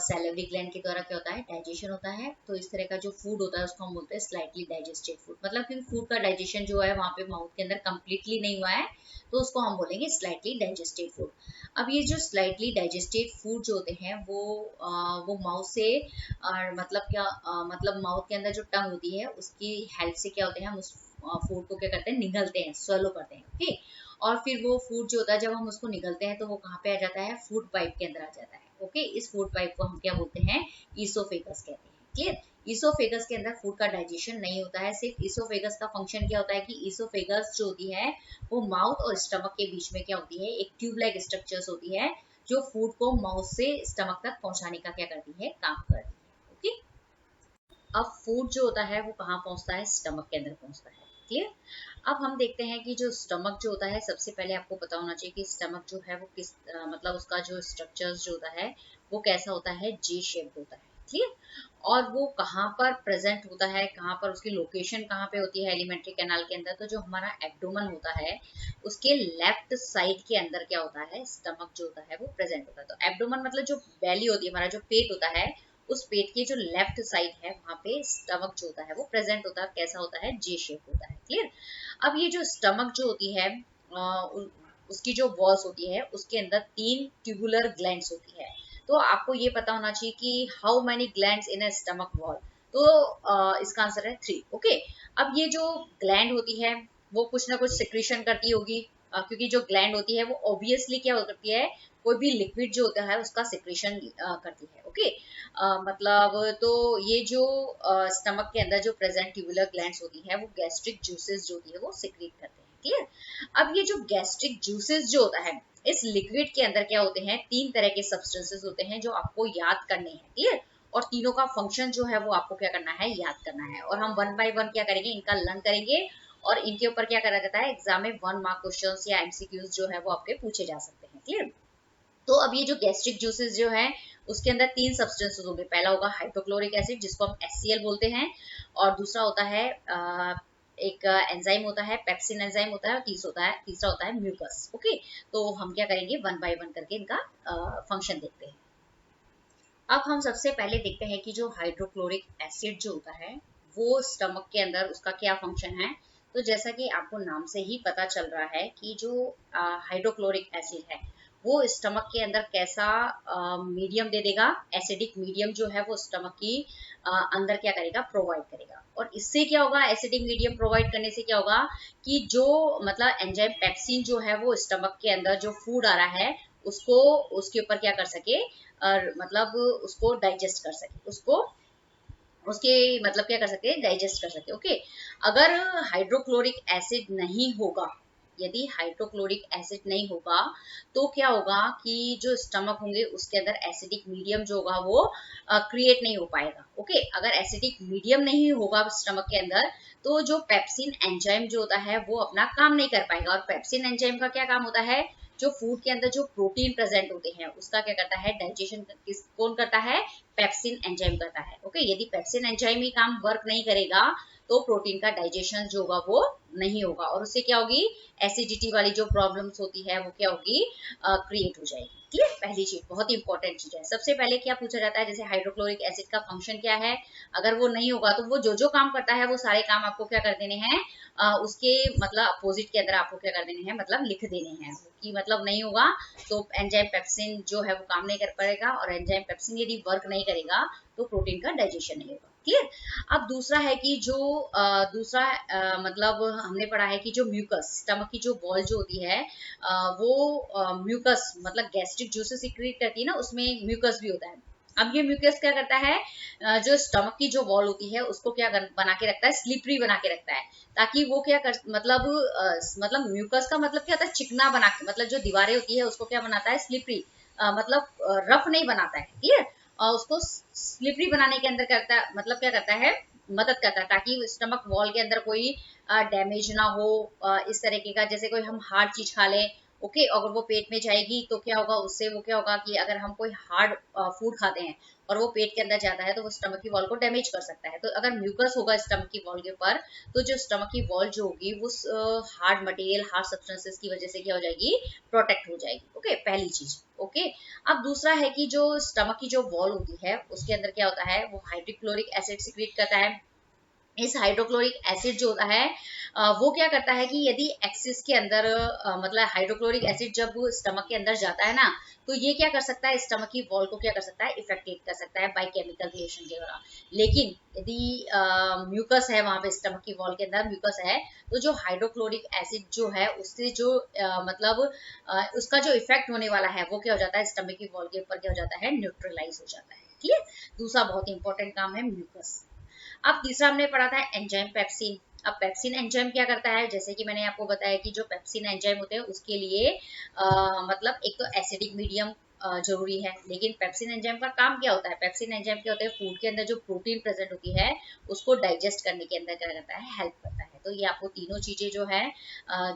सैलिवरी ग्लैंड के द्वारा क्या होता है, डाइजेशन होता है। तो इस तरह का जो फूड होता है उसको हम बोलते हैं स्लाइटली डाइजेस्टेड फूड, मतलब कि फूड का डाइजेशन जो है वहाँ पे माउथ के अंदर कंप्लीटली नहीं हुआ है, तो उसको हम बोलेंगे स्लाइटली डाइजेस्टेड फूड। अब ये जो स्लाइटली डाइजेस्टेड फूड जो होते हैं वो माउथ से मतलब क्या मतलब माउथ के अंदर जो टंग होती है उसकी हेल्प से क्या होते हैं, हम उस फूड को क्या करते हैं, निगलते हैं, swallow करते हैं। ओके, और फिर वो फूड जो होता है जब हम उसको निगलते हैं तो वो कहाँ पे आ जाता है, फूड पाइप के अंदर आ जाता है। ओके, इस फूड पाइप को हम क्या बोलते हैं, ईसोफेगस कहते हैं। क्लियर। ईसोफेगस के अंदर फूड का डाइजेशन नहीं होता है, सिर्फ ईसोफेगस का फंक्शन क्या होता है कि ईसोफेगस जो होती है वो माउथ और स्टमक के बीच में क्या होती है, एक ट्यूब लाइक स्ट्रक्चर्स होती है जो फूड को माउथ से स्टमक तक पहुंचाने का क्या करती है, काम करती है। ओके, अब फूड जो होता है वो कहाँ पहुंचता है, स्टमक के अंदर पहुंचता है। क्लियर। अब हम देखते हैं कि जो स्टमक जो होता है, सबसे पहले आपको पता होना चाहिए कि स्टमक जो है वो किस मतलब उसका जो स्ट्रक्चर्स जो होता है वो कैसा होता है, जे शेप्ड होता है। क्लियर। और वो कहाँ पर प्रेजेंट होता है, कहाँ पर उसकी लोकेशन कहाँ पे होती है, एलिमेंट्री कैनाल के अंदर। तो जो हमारा एब्डोमेन होता है उसके लेफ्ट साइड के अंदर क्या होता है, स्टमक जो होता है वो प्रेजेंट होता है। तो एब्डोमेन मतलब जो बेली होती है, हमारा जो पेट होता है, उस पेट के जो लेफ्ट साइड है वहां पे स्टमक जो होता है वो प्रेजेंट होता है। कैसा होता है, जे शेप होता है। क्लियर। अब ये जो स्टमक जो होती है उसकी जो वॉल्स होती है उसके अंदर 3 ट्यूबुलर ग्लैंड्स होती है। तो आपको ये पता होना चाहिए कि how many glands in a stomach wall. तो इसका आंसर है 3। ओके, अब ये जो ग्लैंड होती है वो कुछ ना कुछ सिक्रीशन करती होगी, क्योंकि जो ग्लैंड होती है वो ऑब्वियसली क्या करती है, कोई भी लिक्विड जो होता है उसका सिक्रीशन करती है। ओके, मतलब तो ये जो स्टमक के अंदर जो प्रेजेंट ट्यूबुलर ग्लैंड्स होती है वो गैस्ट्रिक जूसेस जो होती है वो सिक्रीट करते हैं। क्लियर। अब ये जो गैस्ट्रिक जूसेस जो होता है इस लिक्विड के अंदर क्या होते हैं, 3 तरह के सब्सटेंसेस होते हैं जो आपको याद करने हैं। क्लियर। और तीनों का फंक्शन जो है वो आपको क्या करना है, याद करना है। और हम 1 बाय 1 क्या करेंगे, इनका लर्न करेंगे और इनके ऊपर क्या करा जाता है, एग्जाम में 1 मार्क क्वेश्चंस या एमसीक्यूज जो है वो आपके पूछे जा सकते हैं। क्लियर। तो अब ये जो गैस्ट्रिक जूसेस जो है उसके अंदर 3 सब्सटेंसेस होंगे। पहला होगा हाइड्रोक्लोरिक एसिड जिसको हम HCl बोलते हैं, और दूसरा होता है एक एंजाइम होता है, पेप्सिन एंजाइम होता है, और तीसरा होता है म्यूकस। ओके, तो हम क्या करेंगे, वन बाय वन करके इनका फंक्शन देखते हैं। अब हम सबसे पहले देखते हैं कि जो हाइड्रोक्लोरिक एसिड जो होता है वो स्टमक के अंदर उसका क्या फंक्शन है। तो जैसा कि आपको नाम से ही पता चल रहा है कि जो हाइड्रोक्लोरिक एसिड है वो स्टमक के अंदर कैसा मीडियम दे देगा, एसिडिक मीडियम जो है वो स्टमक की अंदर क्या करेगा, प्रोवाइड करेगा। और इससे क्या होगा, एसिडिक मीडियम प्रोवाइड करने से क्या होगा कि जो मतलब एंजाइम पेप्सिन जो है वो स्टमक के अंदर जो फूड आ रहा है उसको उसके ऊपर क्या कर सके, और मतलब उसको डाइजेस्ट कर सके, उसको उसके मतलब क्या कर सकते हैं, डाइजेस्ट कर सकते हैं। ओके, अगर हाइड्रोक्लोरिक एसिड नहीं होगा, यदि हाइड्रोक्लोरिक एसिड नहीं होगा तो क्या होगा कि जो स्टमक होंगे उसके अंदर एसिडिक मीडियम जो होगा वो क्रिएट नहीं हो पाएगा। ओके, अगर एसिडिक मीडियम नहीं होगा स्टमक के अंदर तो जो पेप्सिन एंजाइम जो होता है वो अपना काम नहीं कर पाएगा। और पेप्सिन एंजाइम का क्या काम होता है, जो फूड के अंदर जो प्रोटीन प्रेजेंट होते हैं उसका क्या करता है, डाइजेशन कौन करता है, पेप्सिन एंजाइम करता है। ओके, यदि पेप्सिन एंजाइम ही काम वर्क नहीं करेगा तो प्रोटीन का डाइजेशन जो होगा वो नहीं होगा, और उससे क्या होगी, एसिडिटी वाली जो प्रॉब्लम्स होती है वो क्या होगी, क्रिएट हो जाएगी। क्लियर, पहली चीज बहुत ही इंपॉर्टेंट चीज है। सबसे पहले क्या पूछा जाता है, जैसे हाइड्रोक्लोरिक एसिड का फंक्शन क्या है, अगर वो नहीं होगा तो वो जो जो काम करता है वो सारे काम आपको क्या कर देने हैं, उसके मतलब अपोजिट के अंदर आपको क्या कर देने हैं, मतलब लिख देने हैं कि मतलब नहीं होगा तो एंजाइम पेप्सिन जो है वो काम नहीं कर पाएगा, और एंजाइम पेप्सिन यदि वर्क नहीं करेगा तो प्रोटीन का डाइजेशन नहीं होगा। क्लियर। अब दूसरा है कि जो दूसरा मतलब हमने पढ़ा है कि जो म्यूकस, स्टमक की जो बॉल जो होती है वो म्यूकस मतलब गैस्ट्रिक जूसेस सीक्रेट करती है ना, उसमें म्यूकस भी होता है। अब ये म्यूकस क्या करता है, जो स्टमक की जो बॉल होती है उसको क्या बना के रखता है, स्लिपरी बना के रखता है, ताकि वो क्या कर मतलब म्यूकस का मतलब क्या होता है, चिकना बना के, मतलब जो दीवारें होती है उसको क्या बनाता है, स्लिपरी, मतलब रफ नहीं बनाता है। क्लियर, और उसको स्लिपरी बनाने के अंदर करता है, मतलब क्या करता है, मदद करता है, ताकि स्टमक वॉल के अंदर कोई डैमेज ना हो, इस तरीके का, जैसे कोई हम हार्ड चीज खा लें, ओके, अगर वो पेट में जाएगी तो क्या होगा, उससे वो क्या होगा कि अगर हम कोई हार्ड फूड खाते हैं और वो पेट के अंदर जाता है तो वो स्टमक की वॉल को डैमेज कर सकता है। तो अगर म्यूकस होगा स्टमक की वॉल के ऊपर तो जो स्टमक की वॉल जो होगी वो हार्ड मटेरियल, हार्ड सब्सटेंसेस की वजह से क्या हो जाएगी, प्रोटेक्ट हो जाएगी। ओके, पहली चीज। ओके, अब दूसरा है कि जो स्टमक की जो वॉल होती है उसके अंदर क्या होता है, वो हाइड्रोक्लोरिक एसिड सिक्रेट करता है। इस हाइड्रोक्लोरिक एसिड जो होता है वो क्या करता है कि यदि एक्सिस के अंदर मतलब हाइड्रोक्लोरिक एसिड जब स्टमक के अंदर जाता है ना तो ये क्या कर सकता है, स्टमक की वॉल को क्या कर सकता है, इफेक्टेड कर सकता है बाय केमिकल रिएक्शन के द्वारा। लेकिन यदि म्यूकस है वहां पे स्टमक की वॉल के अंदर म्यूकस है तो जो हाइड्रोक्लोरिक एसिड जो है उससे जो मतलब उसका जो इफेक्ट होने वाला है वो क्या हो जाता है, स्टमक की वॉल के ऊपर क्या हो जाता है, न्यूट्रलाइज हो जाता है। क्लियर, दूसरा बहुत इंपॉर्टेंट काम है म्यूकस। अब तीसरा हमने पढ़ा था एंजाइम पेप्सिन। अब पेप्सिन एंजाइम क्या करता है, जैसे कि मैंने आपको बताया कि जो पेप्सिन एंजाइम होते हैं उसके लिए मतलब एक तो एसिडिक मीडियम जरूरी है, लेकिन पेप्सिन एंजाइम का काम क्या होता है, पेप्सिन एंजाइम क्या होता है, फूड के अंदर जो प्रोटीन प्रेजेंट होती है उसको डाइजेस्ट करने के अंदर क्या करता है, हेल्प करता है। तो ये आपको तीनों चीजें जो है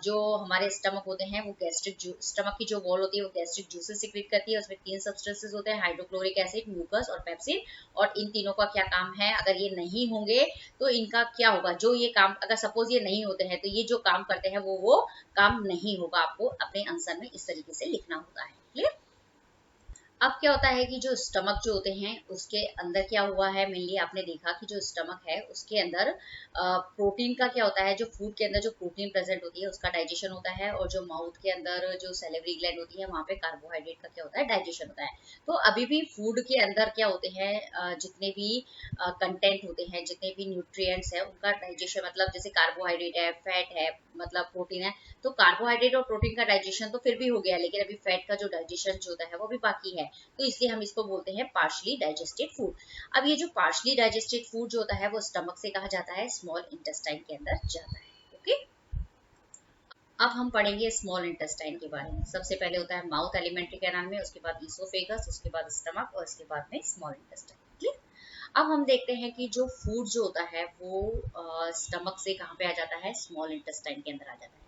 जो हमारे स्टमक होते हैं वो गैस्ट्रिक स्टमक की जो वॉल होती है वो गैस्ट्रिक जूसेस सिक्रेट करती है, उसमें 3 सब्सटेंसेस होते हैं, हाइड्रोक्लोरिक एसिड, म्यूकस और पेप्सिन। और इन तीनों का क्या काम है, अगर ये नहीं होंगे तो इनका क्या होगा, जो ये काम अगर सपोज ये नहीं होते हैं तो ये जो काम करते हैं वो काम नहीं होगा। आपको अपने आंसर में इस तरीके से लिखना होता है। क्लियर। अब क्या होता है कि जो स्टमक जो होते हैं उसके अंदर क्या हुआ है, मेनली आपने देखा कि जो स्टमक है उसके अंदर प्रोटीन का क्या होता है, जो फूड के अंदर जो प्रोटीन प्रेजेंट होती है उसका डाइजेशन होता है, और जो माउथ के अंदर जो सैलिवरी ग्लैंड होती है वहां पे कार्बोहाइड्रेट का क्या होता है, डाइजेशन होता है। तो अभी भी फूड के अंदर क्या होते हैं, जितने भी कंटेंट होते हैं, जितने भी न्यूट्रिएंट्स है उनका डाइजेशन, मतलब जैसे कार्बोहाइड्रेट है, फैट है, मतलब प्रोटीन है, तो कार्बोहाइड्रेट और प्रोटीन का डाइजेशन तो फिर भी हो गया, लेकिन अभी फैट का जो डाइजेशन जो होता है वो भी बाकी है। तो इसलिए हम इसको बोलते हैं पार्शली डाइजेस्टेड फूड। अब ये जो पार्शली डाइजेस्टेड फूड जो होता है वो स्टमक से कहा जाता है स्मॉल इंटेस्टाइन के अंदर जाता है। ओके, अब हम पढ़ेंगे स्मॉल इंटेस्टाइन के बारे में। सबसे पहले होता है माउथ एलिमेंट्री कैनाल में, उसके बाद इसोफेगस, उसके बाद स्टमक और इसके बाद में स्मॉल इंटेस्टाइन। क्लियर। अब हम देखते हैं कि जो फूड जो होता है वो स्टमक से कहाँ पे आ जाता है, स्मॉल इंटेस्टाइन के अंदर आ जाता है।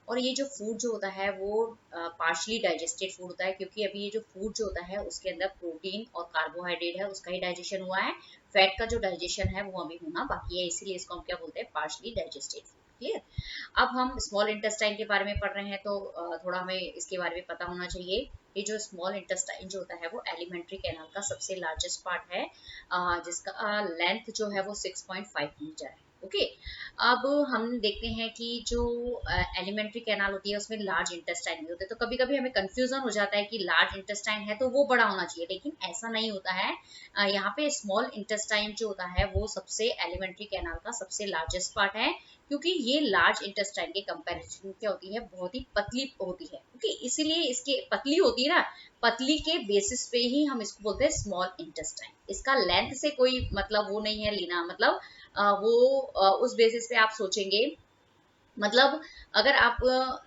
और ये जो फूड जो होता है वो पार्शली डाइजेस्टेड फूड होता है, क्योंकि अभी ये जो फूड जो होता है उसके अंदर प्रोटीन और कार्बोहाइड्रेट है उसका ही डाइजेशन हुआ है, फैट का जो डाइजेशन है वो अभी होना बाकी है, इसीलिए इसको हम क्या बोलते हैं, पार्शली डाइजेस्टेड फूड। क्लियर। अब हम स्मॉल इंटेस्टाइन के बारे में पढ़ रहे हैं तो थोड़ा हमें इसके बारे में पता होना चाहिए। ये जो स्मॉल इंटेस्टाइन जो होता है वो एलिमेंट्री कैनाल का सबसे लार्जेस्ट पार्ट है, जिसका लेंथ जो है वो 6.5 मीटर है। ओके, अब हम देखते हैं कि जो एलिमेंट्री कैनाल होती है उसमें लार्ज इंटेस्टाइन भी होते हैं, तो कभी कभी हमें कंफ्यूजन हो जाता है कि लार्ज इंटेस्टाइन है तो वो बड़ा होना चाहिए, लेकिन ऐसा नहीं होता है। यहाँ पे स्मॉल इंटेस्टाइन जो होता है वो सबसे एलिमेंट्री कैनाल का सबसे लार्जेस्ट पार्ट है, क्योंकि ये लार्ज इंटेस्टाइन के कंपैरिजन क्या होती है, बहुत ही पतली होती है। ओके, इसीलिए इसके पतली होती है ना, पतली के बेसिस पे ही हम इसको बोलते हैं स्मॉल इंटेस्टाइन। इसका लेंथ से कोई मतलब वो नहीं है लेना, मतलब उस बेसिस पे आप सोचेंगे, मतलब अगर आप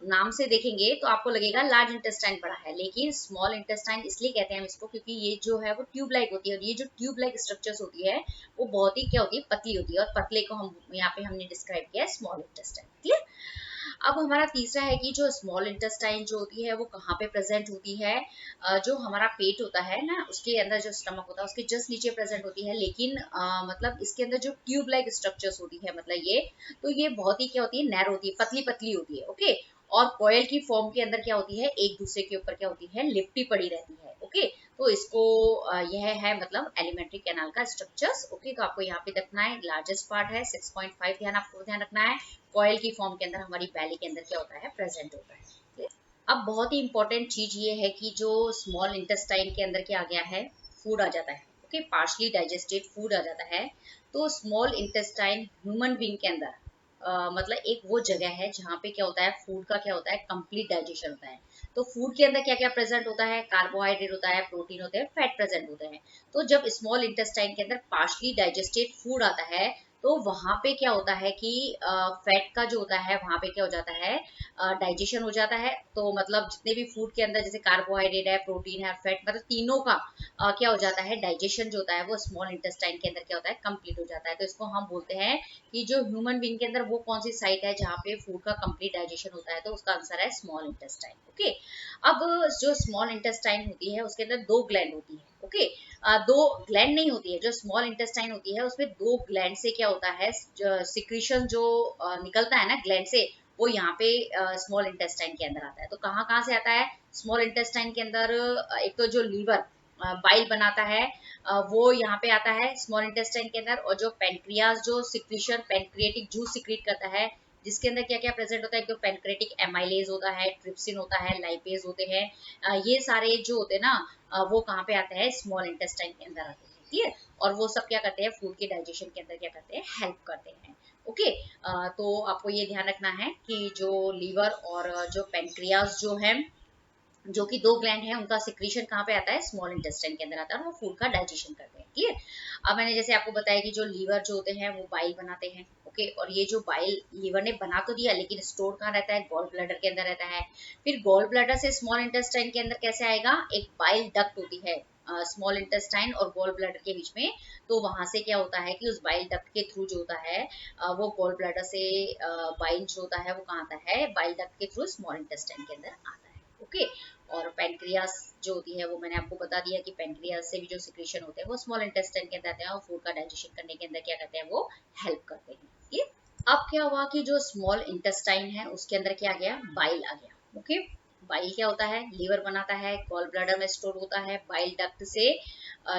नाम से देखेंगे तो आपको लगेगा लार्ज इंटेस्टाइन बड़ा है, लेकिन स्मॉल इंटेस्टाइन इसलिए कहते हैं हम इसको क्योंकि ये जो है वो ट्यूब लाइक होती है, और ये जो ट्यूब लाइक स्ट्रक्चर्स होती है वो बहुत ही क्या होती है, पतली होती है, और पतले को हम यहाँ पे हमने डिस्क्राइब किया है स्मॉल इंटेस्टाइन। क्लियर। अब हमारा तीसरा है कि जो स्मॉल इंटेस्टाइन जो होती है वो कहाँ पे प्रेजेंट होती है, जो हमारा पेट होता है ना उसके अंदर जो स्टमक होता है उसके जस्ट नीचे प्रेजेंट होती है, लेकिन मतलब इसके अंदर जो ट्यूब लाइक स्ट्रक्चर्स होती है, मतलब ये तो ये बहुत ही क्या होती है, नैरो होती है, पतली पतली होती है। ओके, और कॉयल की फॉर्म के अंदर क्या होती है, एक दूसरे के ऊपर क्या होती है, लिपटी पड़ी रहती है। ओके, तो इसको यह है मतलब एलिमेंट्री कैनाल का स्ट्रक्चर्स। ओके, तो आपको यहाँ पे देखना है लार्जेस्ट पार्ट है 6.5, ध्यान आपको ध्यान रखना है। कॉयल की फॉर्म के अंदर हमारी बैली के अंदर क्या होता है, प्रेजेंट होता है। अब बहुत ही इंपॉर्टेंट चीज ये है कि जो स्मॉल इंटेस्टाइन के अंदर क्या आ गया है, फूड आ जाता है। ओके, पार्शली डाइजेस्टेड फूड आ जाता है। तो स्मॉल इंटेस्टाइन ह्यूमन बीइंग के अंदर मतलब एक वो जगह है जहाँ पे क्या होता है, फूड का क्या होता है, कंप्लीट डाइजेशन होता है। तो फूड के अंदर क्या क्या प्रेजेंट होता है, कार्बोहाइड्रेट होता है, प्रोटीन होते हैं, फैट प्रेजेंट होते हैं। तो जब स्मॉल इंटेस्टाइन के अंदर पार्शली डाइजेस्टेड फूड आता है तो वहां पे क्या होता है कि फैट का जो होता है वहां पे क्या हो जाता है, डाइजेशन हो जाता है। तो मतलब जितने भी फूड के अंदर जैसे कार्बोहाइड्रेट है, प्रोटीन है, फैट, मतलब तीनों का क्या हो जाता है, डाइजेशन जो होता है वो स्मॉल इंटेस्टाइन के अंदर क्या होता है, कंप्लीट हो जाता है। तो इसको हम बोलते हैं कि जो ह्यूमन बीइंग के अंदर वो कौन सी साइट है जहाँ पे फूड का कंप्लीट डाइजेशन होता है, तो उसका आंसर है स्मॉल इंटेस्टाइन। ओके, अब जो स्मॉल इंटेस्टाइन होती है उसके अंदर दो ग्लैंड होती है। ओके, दो ग्लैंड नहीं होती है, जो स्मॉल इंटेस्टाइन होती है उसमें दो ग्लैंड से क्या होता है, सिक्रीशन जो निकलता है ना ग्लैंड से, वो यहाँ पे स्मॉल इंटेस्टाइन के अंदर आता है। तो कहाँ कहाँ से आता है स्मॉल इंटेस्टाइन के अंदर, एक तो जो लीवर बाइल बनाता है वो यहाँ पे आता है स्मॉल इंटेस्टाइन के अंदर, और जो पेनक्रियाज जो सिक्रीशन पेनक्रिएटिक जूस सिक्रीट करता है, जिसके अंदर क्या क्या प्रेजेंट होता है, एक तो पेनक्रेटिक एमाइलेज होता है, ट्रिप्सिन होता है, लाइपेज होते हैं, ये सारे जो होते हैं ना वो कहाँ पे आते हैं, स्मॉल इंटेस्टाइन के अंदर आते हैं। क्लियर, और वो सब क्या करते हैं, फूड के डाइजेशन के अंदर क्या करते हैं, हेल्प करते हैं। ओके, तो आपको ये ध्यान रखना है कि जो लीवर और जो पेनक्रियाज जो है, जो कि दो ग्लैंड है, उनका सिक्रीशन कहाँ पे आता है, स्मॉल इंटेस्टाइन के अंदर आता है, और वो फूड का डाइजेशन करते हैं। क्लियर। अब मैंने जैसे आपको बताया कि जो लीवर जो होते हैं वो बाइल बनाते हैं। ओके, और ये जो बाइल लीवर ने बना तो दिया, लेकिन स्टोर कहाँ रहता है, गॉल ब्लैडर के अंदर रहता है। फिर गॉल ब्लैडर से स्मॉल इंटेस्टाइन के अंदर कैसे आएगा, एक बाइल डक्ट होती है स्मॉल इंटेस्टाइन और गॉल ब्लैडर के बीच में। तो वहां से क्या होता है कि उस बाइल डक्ट के थ्रू जो होता है वो गॉल ब्लैडर से बाइल जो होता है वो कहाँ आता है, बाइल डक्ट के थ्रू स्मॉल इंटेस्टाइन के अंदर आता है। ओके, और पेनक्रियास जो होती है वो मैंने आपको बता दिया कि पेनक्रियास से भी जो सिक्रीशन होते हैं वो स्मॉल इंटेस्टाइन के अंदर आते हैं, और फूड का डाइजेशन करने के अंदर क्या करते हैं, वो हेल्प करते हैं। ये अब क्या हुआ कि जो स्मॉल इंटेस्टाइन है उसके अंदर क्या आ गया, बाइल आ गया। ओके, बाइल क्या होता है, लीवर बनाता है, गॉल ब्लैडर में स्टोर होता है, बाइल डक्ट से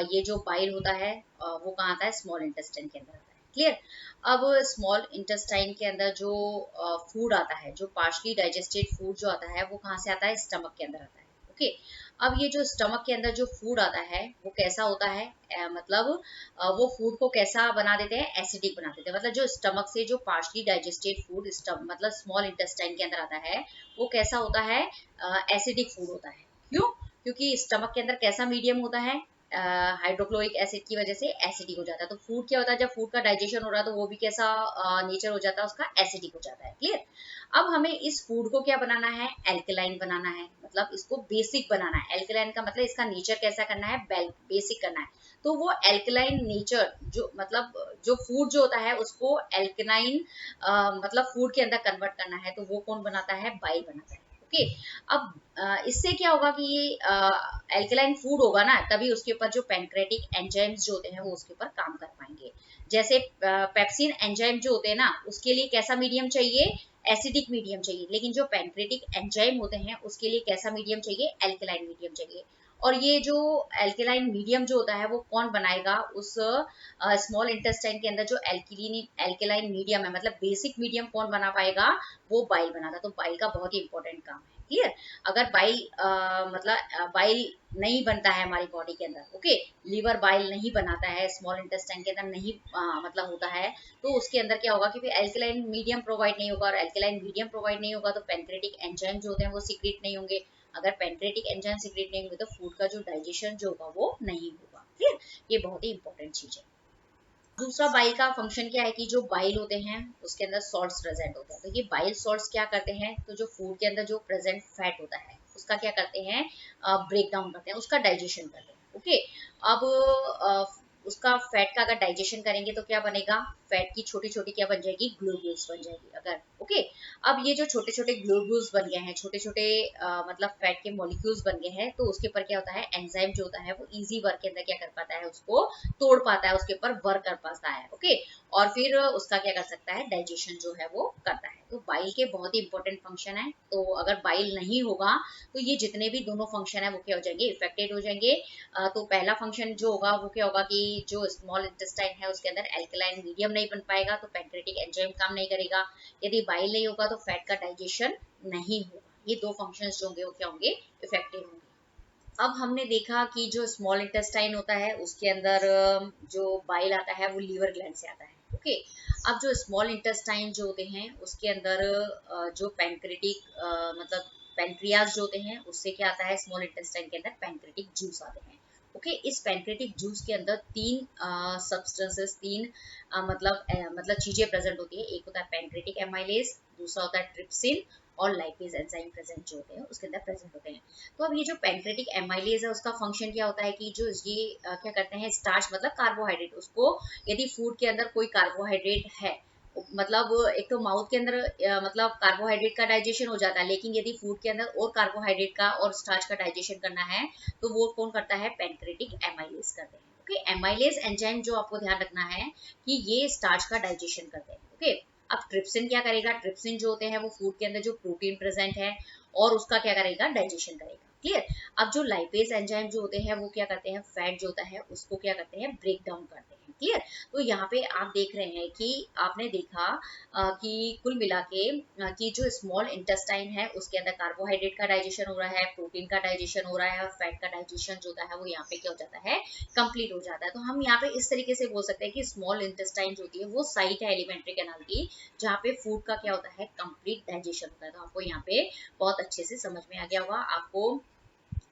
ये जो बाइल होता है वो कहाँ आता है, स्मॉल इंटेस्टाइन के अंदर आता है। क्लियर। अब स्मॉल इंटेस्टाइन के अंदर जो फूड आता है, जो पार्शली डाइजेस्टेड फूड जो आता है वो कहाँ से आता है, स्टमक के अंदर आता है। ओके, अब ये जो स्टमक के अंदर जो फूड आता है वो कैसा होता है, मतलब वो फूड को कैसा बना देते हैं, एसिडिक बना देते हैं। मतलब जो स्टमक से जो पार्शली डाइजेस्टेड फूड मतलब स्मॉल इंटेस्टाइन के अंदर आता है वो कैसा होता है, एसिडिक फूड होता है। क्यों, क्योंकि स्टमक के अंदर कैसा मीडियम होता है, हाइड्रोक्लोरिक एसिड की वजह से एसिडिक हो जाता है। तो फूड क्या होता है, जब फूड का डाइजेशन हो रहा है तो वो भी कैसा नेचर हो जाता है उसका, एसिडिक हो जाता है। क्लियर। अब हमें इस फूड को क्या बनाना है, एल्कलाइन बनाना है, मतलब इसको बेसिक बनाना है। एल्कलाइन का मतलब इसका नेचर कैसा करना है, बेसिक करना है। तो वो एल्कलाइन नेचर जो मतलब जो फूड जो होता है उसको एल्कलाइन मतलब फूड के अंदर कन्वर्ट करना है, तो वो कौन बनाता है, बाइल बनाता है। ओके, अब इससे क्या होगा कि ये एल्कलाइन फूड होगा ना, तभी उसके ऊपर जो पैंक्रेटिक एंजाइम्स जो होते हैं वो उसके ऊपर काम कर पाएंगे। जैसे पेप्सिन एंजाइम जो होते हैं ना, उसके लिए कैसा मीडियम चाहिए, एसिडिक मीडियम चाहिए, लेकिन जो पैंक्रेटिक एंजाइम होते हैं उसके लिए कैसा मीडियम चाहिए, एल्कलाइन मीडियम चाहिए। और ये जो एल्कलाइन मीडियम जो होता है वो कौन बनाएगा, उस स्मॉल इंटेस्टाइन के अंदर जो एल्कलाइन मीडियम है, मतलब बेसिक मीडियम कौन बना पाएगा, वो बाइल बनाता। तो बाइल का बहुत ही इंपॉर्टेंट काम है। क्लियर? अगर बाइल मतलब बाइल नहीं बनता है हमारी बॉडी के अंदर, ओके, लीवर बाइल नहीं बनाता है, स्मॉल इंटेस्टाइन के अंदर नहीं मतलब होता है, तो उसके अंदर क्या होगा कि एल्कलाइन मीडियम प्रोवाइड नहीं होगा, और एल्कलाइन मीडियम प्रोवाइड नहीं होगा तो पैंक्रेटिक एंजाइम जो होते हैं वो सीक्रेट नहीं होंगे। अगर पैंक्रेटिक एंजाइम सीक्रेट नहीं होंगे तो फूड का जो डाइजेशन जो होगा वो नहीं होगा। क्लियर? ये बहुत ही इंपॉर्टेंट चीज है। दूसरा बाइल का फंक्शन क्या है कि जो बाइल होते हैं उसके अंदर सॉल्ट्स प्रेजेंट होते हैं। तो ये बाइल सॉल्ट्स क्या करते हैं, तो जो फूड के अंदर जो प्रेजेंट फैट होता है उसका क्या करते हैं, ब्रेक डाउन करते हैं, उसका डाइजेशन करते हैं। ओके, अब उसका फैट का अगर डाइजेशन करेंगे तो क्या बनेगा, फैट की छोटी छोटी क्या बन जाएगी, ग्लोब्यूल्स बन जाएगी। अगर ओके, अब ये जो छोटे छोटे ग्लोब्यूल्स बन गए हैं, छोटे छोटे मतलब फैट के मॉलिक्यूल्स बन गए हैं, तो उसके ऊपर क्या होता है, एंजाइम जो होता है वो इजी वर्क के अंदर क्या कर पाता है, उसको तोड़ पाता है, उसके ऊपर वर्क कर पाता है। ओके, और फिर उसका क्या कर सकता है, डाइजेशन जो है वो करता है। तो बाइल के बहुत ही इंपॉर्टेंट फंक्शन है। तो अगर बाइल नहीं होगा तो ये जितने भी दोनों फंक्शन है वो क्या हो जाएंगे, इफेक्टेड हो जाएंगे। तो पहला फंक्शन जो होगा वो क्या होगा कि जो स्मॉल इंटेस्टाइन है उसके अंदर एल्कलाइन मीडियम नहीं बन पाएगा, तो पैंक्रेटिक एंजाइम काम नहीं करेगा। यदि बाइल नहीं होगा तो फैट का डाइजेशन नहीं होगा। ये दो फंक्शंस जो होंगे वो क्या होंगे, इफेक्टिव होंगे। अब हमने देखा कि जो स्मॉल इंटेस्टाइन होता है उसके अंदर जो बाइल आता है वो लीवर ग्लैंड से आता है। ओके, अब जो स्मॉल इंटेस्टाइन जो होते हैं उसके अंदर जो पैंक्रेटिक मतलब पैंक्रियाज जो होते हैं उससे क्या आता है, स्मॉल इंटेस्टाइन के अंदर पैंक्रेटिक जूस आते हैं। ओके, इस पैंक्रेटिक जूस के अंदर तीन सब्सटेंसेस, तीन मतलब चीजें प्रेजेंट होती है। एक होता है पैंक्रेटिक एमाइलेज, दूसरा होता है ट्रिप्सिन, और लाइपेज एंजाइम प्रेजेंट जो होते हैं उसके अंदर प्रेजेंट होते हैं। तो अब ये जो पैंक्रेटिक एमाइलेज है उसका फंक्शन क्या होता है कि जो ये क्या करते हैं, स्टार्च मतलब कार्बोहाइड्रेट, उसको यदि फूड के अंदर कोई कार्बोहाइड्रेट है, मतलब एक तो माउथ के अंदर मतलब कार्बोहाइड्रेट का डाइजेशन हो जाता है, लेकिन यदि फूड के अंदर और कार्बोहाइड्रेट का और स्टार्च का डाइजेशन करना है तो वो कौन करता है, पैंक्रेटिक एमाइलेज करते हैं। ओके, एमाइलेज एंजाइम जो आपको ध्यान रखना है कि ये स्टार्च का डाइजेशन करते हैं। ओके, अब ट्रिप्सिन क्या करेगा, ट्रिप्सिन जो होते हैं वो फूड के अंदर जो प्रोटीन प्रेजेंट है और उसका क्या करेगा, डाइजेशन करेगा। क्लियर? अब जो लाइपेज एंजाइम जो होते हैं वो क्या करते हैं, फैट जो होता है उसको क्या करते हैं, ब्रेक डाउन करते हैं। क्लियर? तो यहाँ पे आप देख रहे हैं कि आपने देखा कि कुल मिला के कि जो स्मॉल इंटेस्टाइन है उसके अंदर कार्बोहाइड्रेट का डाइजेशन हो रहा है, प्रोटीन का डाइजेशन हो रहा है, और फैट का डाइजेशन जो होता है वो यहाँ पे क्या हो जाता है, कंप्लीट हो जाता है। तो हम यहाँ पे इस तरीके से बोल सकते हैं कि स्मॉल इंटेस्टाइन जो होती है वो साइट है एलिमेंट्री कैनाल की, जहाँ पे फूड का क्या होता है, कंप्लीट डाइजेशन होता है। तो आपको यहाँ पे बहुत अच्छे से समझ में आ गया होगा। आपको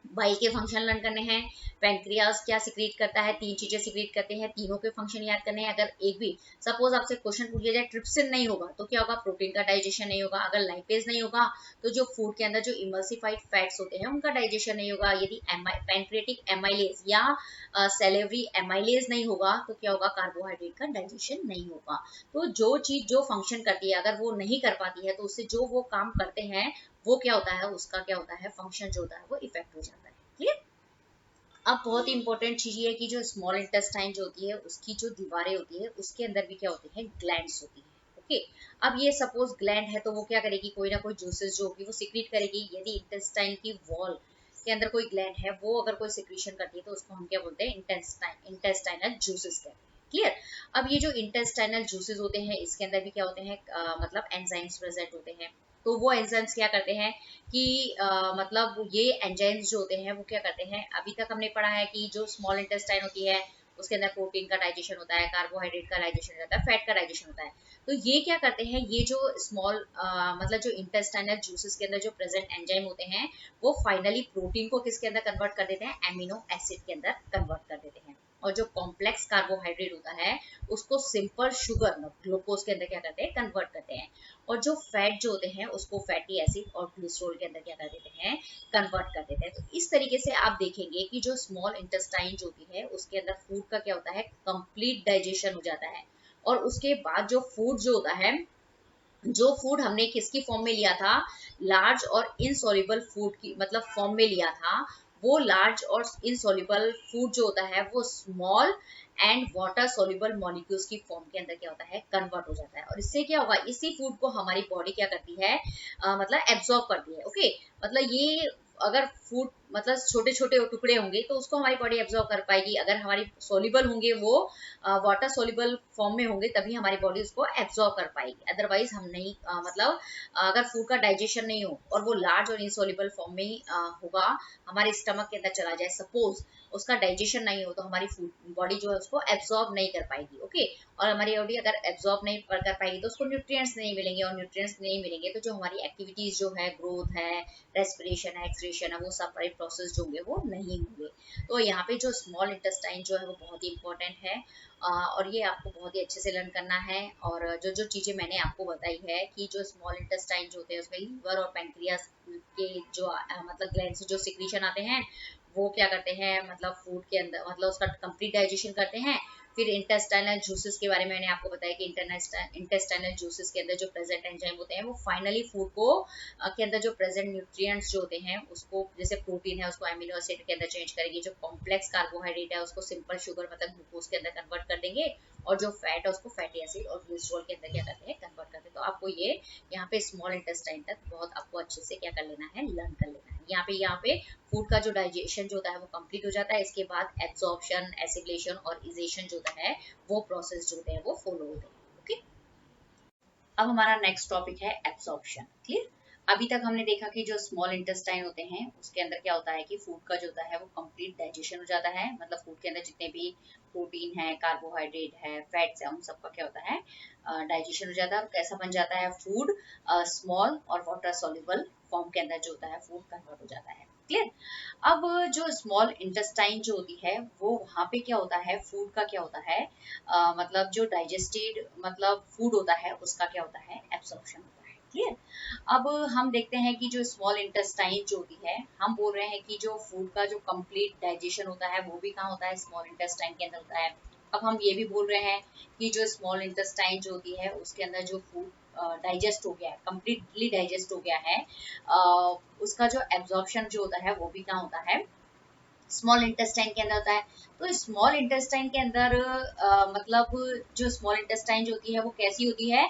बाइल के फंक्शन लर्न करने हैं, पैंक्रियाज क्या सिक्रीट करता है, तीन चीजें सिक्रीट करते हैं, तीनों के फंक्शन याद करने हैं। अगर एक भी सपोज आपसे क्वेश्चन पूछ लिया जाए ट्रिप्सिन नहीं होगा तो क्या होगा, प्रोटीन का डाइजेशन नहीं होगा। अगर लाइपेज नहीं होगा तो जो फूड के अंदर जो इमल्सिफाइड फैट्स होते हैं उनका डाइजेशन नहीं होगा। यदि पैंक्रेटिक एमाइलेज या सेलेवरी एमाइलेज नहीं होगा तो क्या होगा, कार्बोहाइड्रेट का डाइजेशन नहीं होगा। तो जो चीज जो फंक्शन करती है अगर वो नहीं कर पाती है तो उससे जो वो काम करते हैं वो क्या होता है, उसका क्या होता है, फंक्शन जो होता है वो इफेक्ट हो जाता है। क्लियर? अब बहुत ही इंपॉर्टेंट चीज ये है कि जो स्मॉल इंटेस्टाइन जो होती है उसकी जो दीवारें होती है उसके अंदर भी क्या होती है, ग्लैंड्स होती है। ओके, अब ये सपोज ग्लैंड है तो वो क्या करेगी, कोई ना कोई जूसेस जो होगी वो सिक्रीट करेगी। यदि इंटेस्टाइन की वॉल के अंदर कोई ग्लैंड है वो अगर कोई सिक्रीशन करती है तो उसको हम क्या बोलते हैं, इंटेस्टाइनल जूसेस कहते हैं। क्लियर? अब ये जो इंटेस्टाइनल जूसेस होते हैं इसके अंदर भी क्या होते हैं, मतलब एंजाइम्स प्रेजेंट होते हैं। तो वो एंजाइम्स क्या करते हैं कि मतलब ये एंजाइम्स जो होते हैं वो क्या करते हैं, अभी तक हमने पढ़ा है कि जो स्मॉल इंटेस्टाइन होती है उसके अंदर प्रोटीन का डाइजेशन होता है, कार्बोहाइड्रेट का डाइजेशन हो जाता है, फैट का डाइजेशन होता है। तो ये क्या करते हैं, ये जो स्मॉल मतलब जो इंटेस्टाइनल जूसेस के अंदर जो प्रेजेंट एंजाइम होते हैं वो फाइनली प्रोटीन को किसके अंदर कन्वर्ट कर देते हैं, एमिनो एसिड के अंदर कन्वर्ट कर देते हैं। और जो कॉम्प्लेक्स कार्बोहाइड्रेट होता है उसको सिंपल शुगर ग्लूकोज के अंदर क्या करते हैं, कन्वर्ट करते हैं। और जो फैट जो होते हैं उसको फैटी एसिड और ग्लिसरॉल के अंदर क्या कर देते हैं, कन्वर्ट कर देते हैं। तो इस तरीके से आप देखेंगे कि जो स्मॉल इंटेस्टाइन जो होती है उसके अंदर फूड का क्या होता है, कंप्लीट डाइजेशन हो जाता है। और उसके बाद जो फूड जो होता है, जो फूड हमने किसकी फॉर्म में लिया था, लार्ज और इनसॉल्युबल फूड की मतलब फॉर्म में लिया था, वो लार्ज और इनसॉल्युबल फूड जो होता है वो small and water soluble molecules की फॉर्म के अंदर क्या होता है, कन्वर्ट हो जाता है। और इससे क्या होगा, इसी फूड को हमारी बॉडी क्या करती है, मतलब एब्जॉर्ब करती है। ओके, मतलब ये अगर फूड मतलब छोटे छोटे टुकड़े होंगे तो उसको हमारी बॉडी एब्जॉर्ब कर पाएगी। अगर हमारी सोल्यूबल होंगे, वो वाटर सोल्यूबल फॉर्म में होंगे, तभी हमारी बॉडी उसको एब्जॉर्ब कर पाएगी। अदरवाइज हम नहीं मतलब अगर फूड का डाइजेशन नहीं हो और वो लार्ज और इनसोल्यूबल फॉर्म में ही होगा, हमारे स्टमक के अंदर चला जाए, सपोज उसका डाइजेशन नहीं हो, तो हमारी फूड बॉडी जो है उसको एब्जॉर्ब नहीं कर पाएगी। ओके, और हमारी बॉडी अगर एब्जॉर्ब नहीं कर पाएगी तो उसको न्यूट्रिएंट्स नहीं मिलेंगे, और न्यूट्रिएंट्स नहीं मिलेंगे तो जो हमारी एक्टिविटीज जो है, ग्रोथ है, रेस्पिरेशन है, एक्सक्रीशन है, वो सब सारे प्रोसेस जो होंगे वो नहीं होंगे। तो यहाँ पे जो स्मॉल इंटेस्टाइन जो है वो बहुत ही इंपॉर्टेंट है, और ये आपको बहुत ही अच्छे से लर्न करना है। और जो जो चीजें मैंने आपको बताई है कि जो स्मॉल इंटेस्टाइन जो होते हैं उसमें लीवर और पैंक्रियास के जो मतलब ग्लैंड से जो सिक्रीशन आते हैं, वो क्या करते हैं, मतलब फूड के अंदर मतलब उसका कंप्लीट डाइजेशन करते हैं। फिर इंटेस्टाइनल जूसेस के बारे में मैंने आपको बताया कि इंटेस्टाइनल जूसेस के अंदर जो प्रेजेंट एंजाइम होते हैं वो फाइनली फूड को के अंदर जो प्रेजेंट न्यूट्रिएंट्स जो होते हैं उसको, जैसे प्रोटीन है उसको अमीनो एसिड के अंदर चेंज करेंगे, जो कॉम्प्लेक्स कार्बोहाइड्रेट है उसको सिंपल शुगर मतलब ग्लूकोज के अंदर कन्वर्ट कर देंगे, और जो फैट है उसको फैटी एसिड और कोलेस्ट्रॉल के अंदर क्या करते हैं, कन्वर्ट करते हैं। तो आपको ये यहाँ पे स्मॉल इंटेस्टाइन तक बहुत आपको अच्छे से क्या कर लेना है, लर्न कर लेना है। यहाँ पे फूड का जो डाइजेशन जो होता है वो कंप्लीट हो जाता है। इसके बाद एब्जॉर्प्शन, एसिमिलेशन और इजेशन जो होता है वो प्रोसेस जो होते हैं वो फॉलो होते हैं। ओके, अब हमारा नेक्स्ट टॉपिक है एब्जॉर्प्शन। क्लियर? अभी तक हमने देखा कि जो स्मॉल इंटेस्टाइन होते हैं उसके अंदर क्या होता है कि फूड का जो होता है वो कंप्लीट डाइजेशन हो जाता है, मतलब फूड के अंदर जितने भी प्रोटीन है, कार्बोहाइड्रेट है, फैट्स है, उन सबका क्या होता है, डाइजेशन हो जाता है। कैसा बन जाता है फूड, स्मॉल और वाटर सोल्यूबल फॉर्म के अंदर जो होता है फूड कन्वर्ट हो जाता है। क्लियर? अब जो स्मॉल इंटेस्टाइन जो होती है वो वहां पे क्या होता है, फूड का क्या होता है, मतलब जो डाइजेस्टेड मतलब फूड होता है उसका क्या होता है, एब्सॉर्प्शन होता है। क्लियर? अब हम देखते हैं कि जो स्मॉल इंटेस्टाइन जो होती है, हम बोल रहे हैं कि जो फूड का जो कंप्लीट डाइजेशन होता है वो भी कहाँ होता है, स्मॉल इंटेस्टाइन के अंदर होता है। अब हम ये भी बोल रहे हैं कि जो स्मॉल इंटेस्टाइन जो होती है उसके अंदर जो फूड डाइजेस्ट हो गया है, कंप्लीटली डाइजेस्ट हो गया है, उसका जो एब्जॉर्प्शन जो होता है वो भी कहाँ होता है, स्मॉल इंटेस्टाइन के अंदर होता है। तो स्मॉल इंटेस्टाइन के अंदर मतलब जो स्मॉल इंटेस्टाइन जो होती है वो कैसी होती है,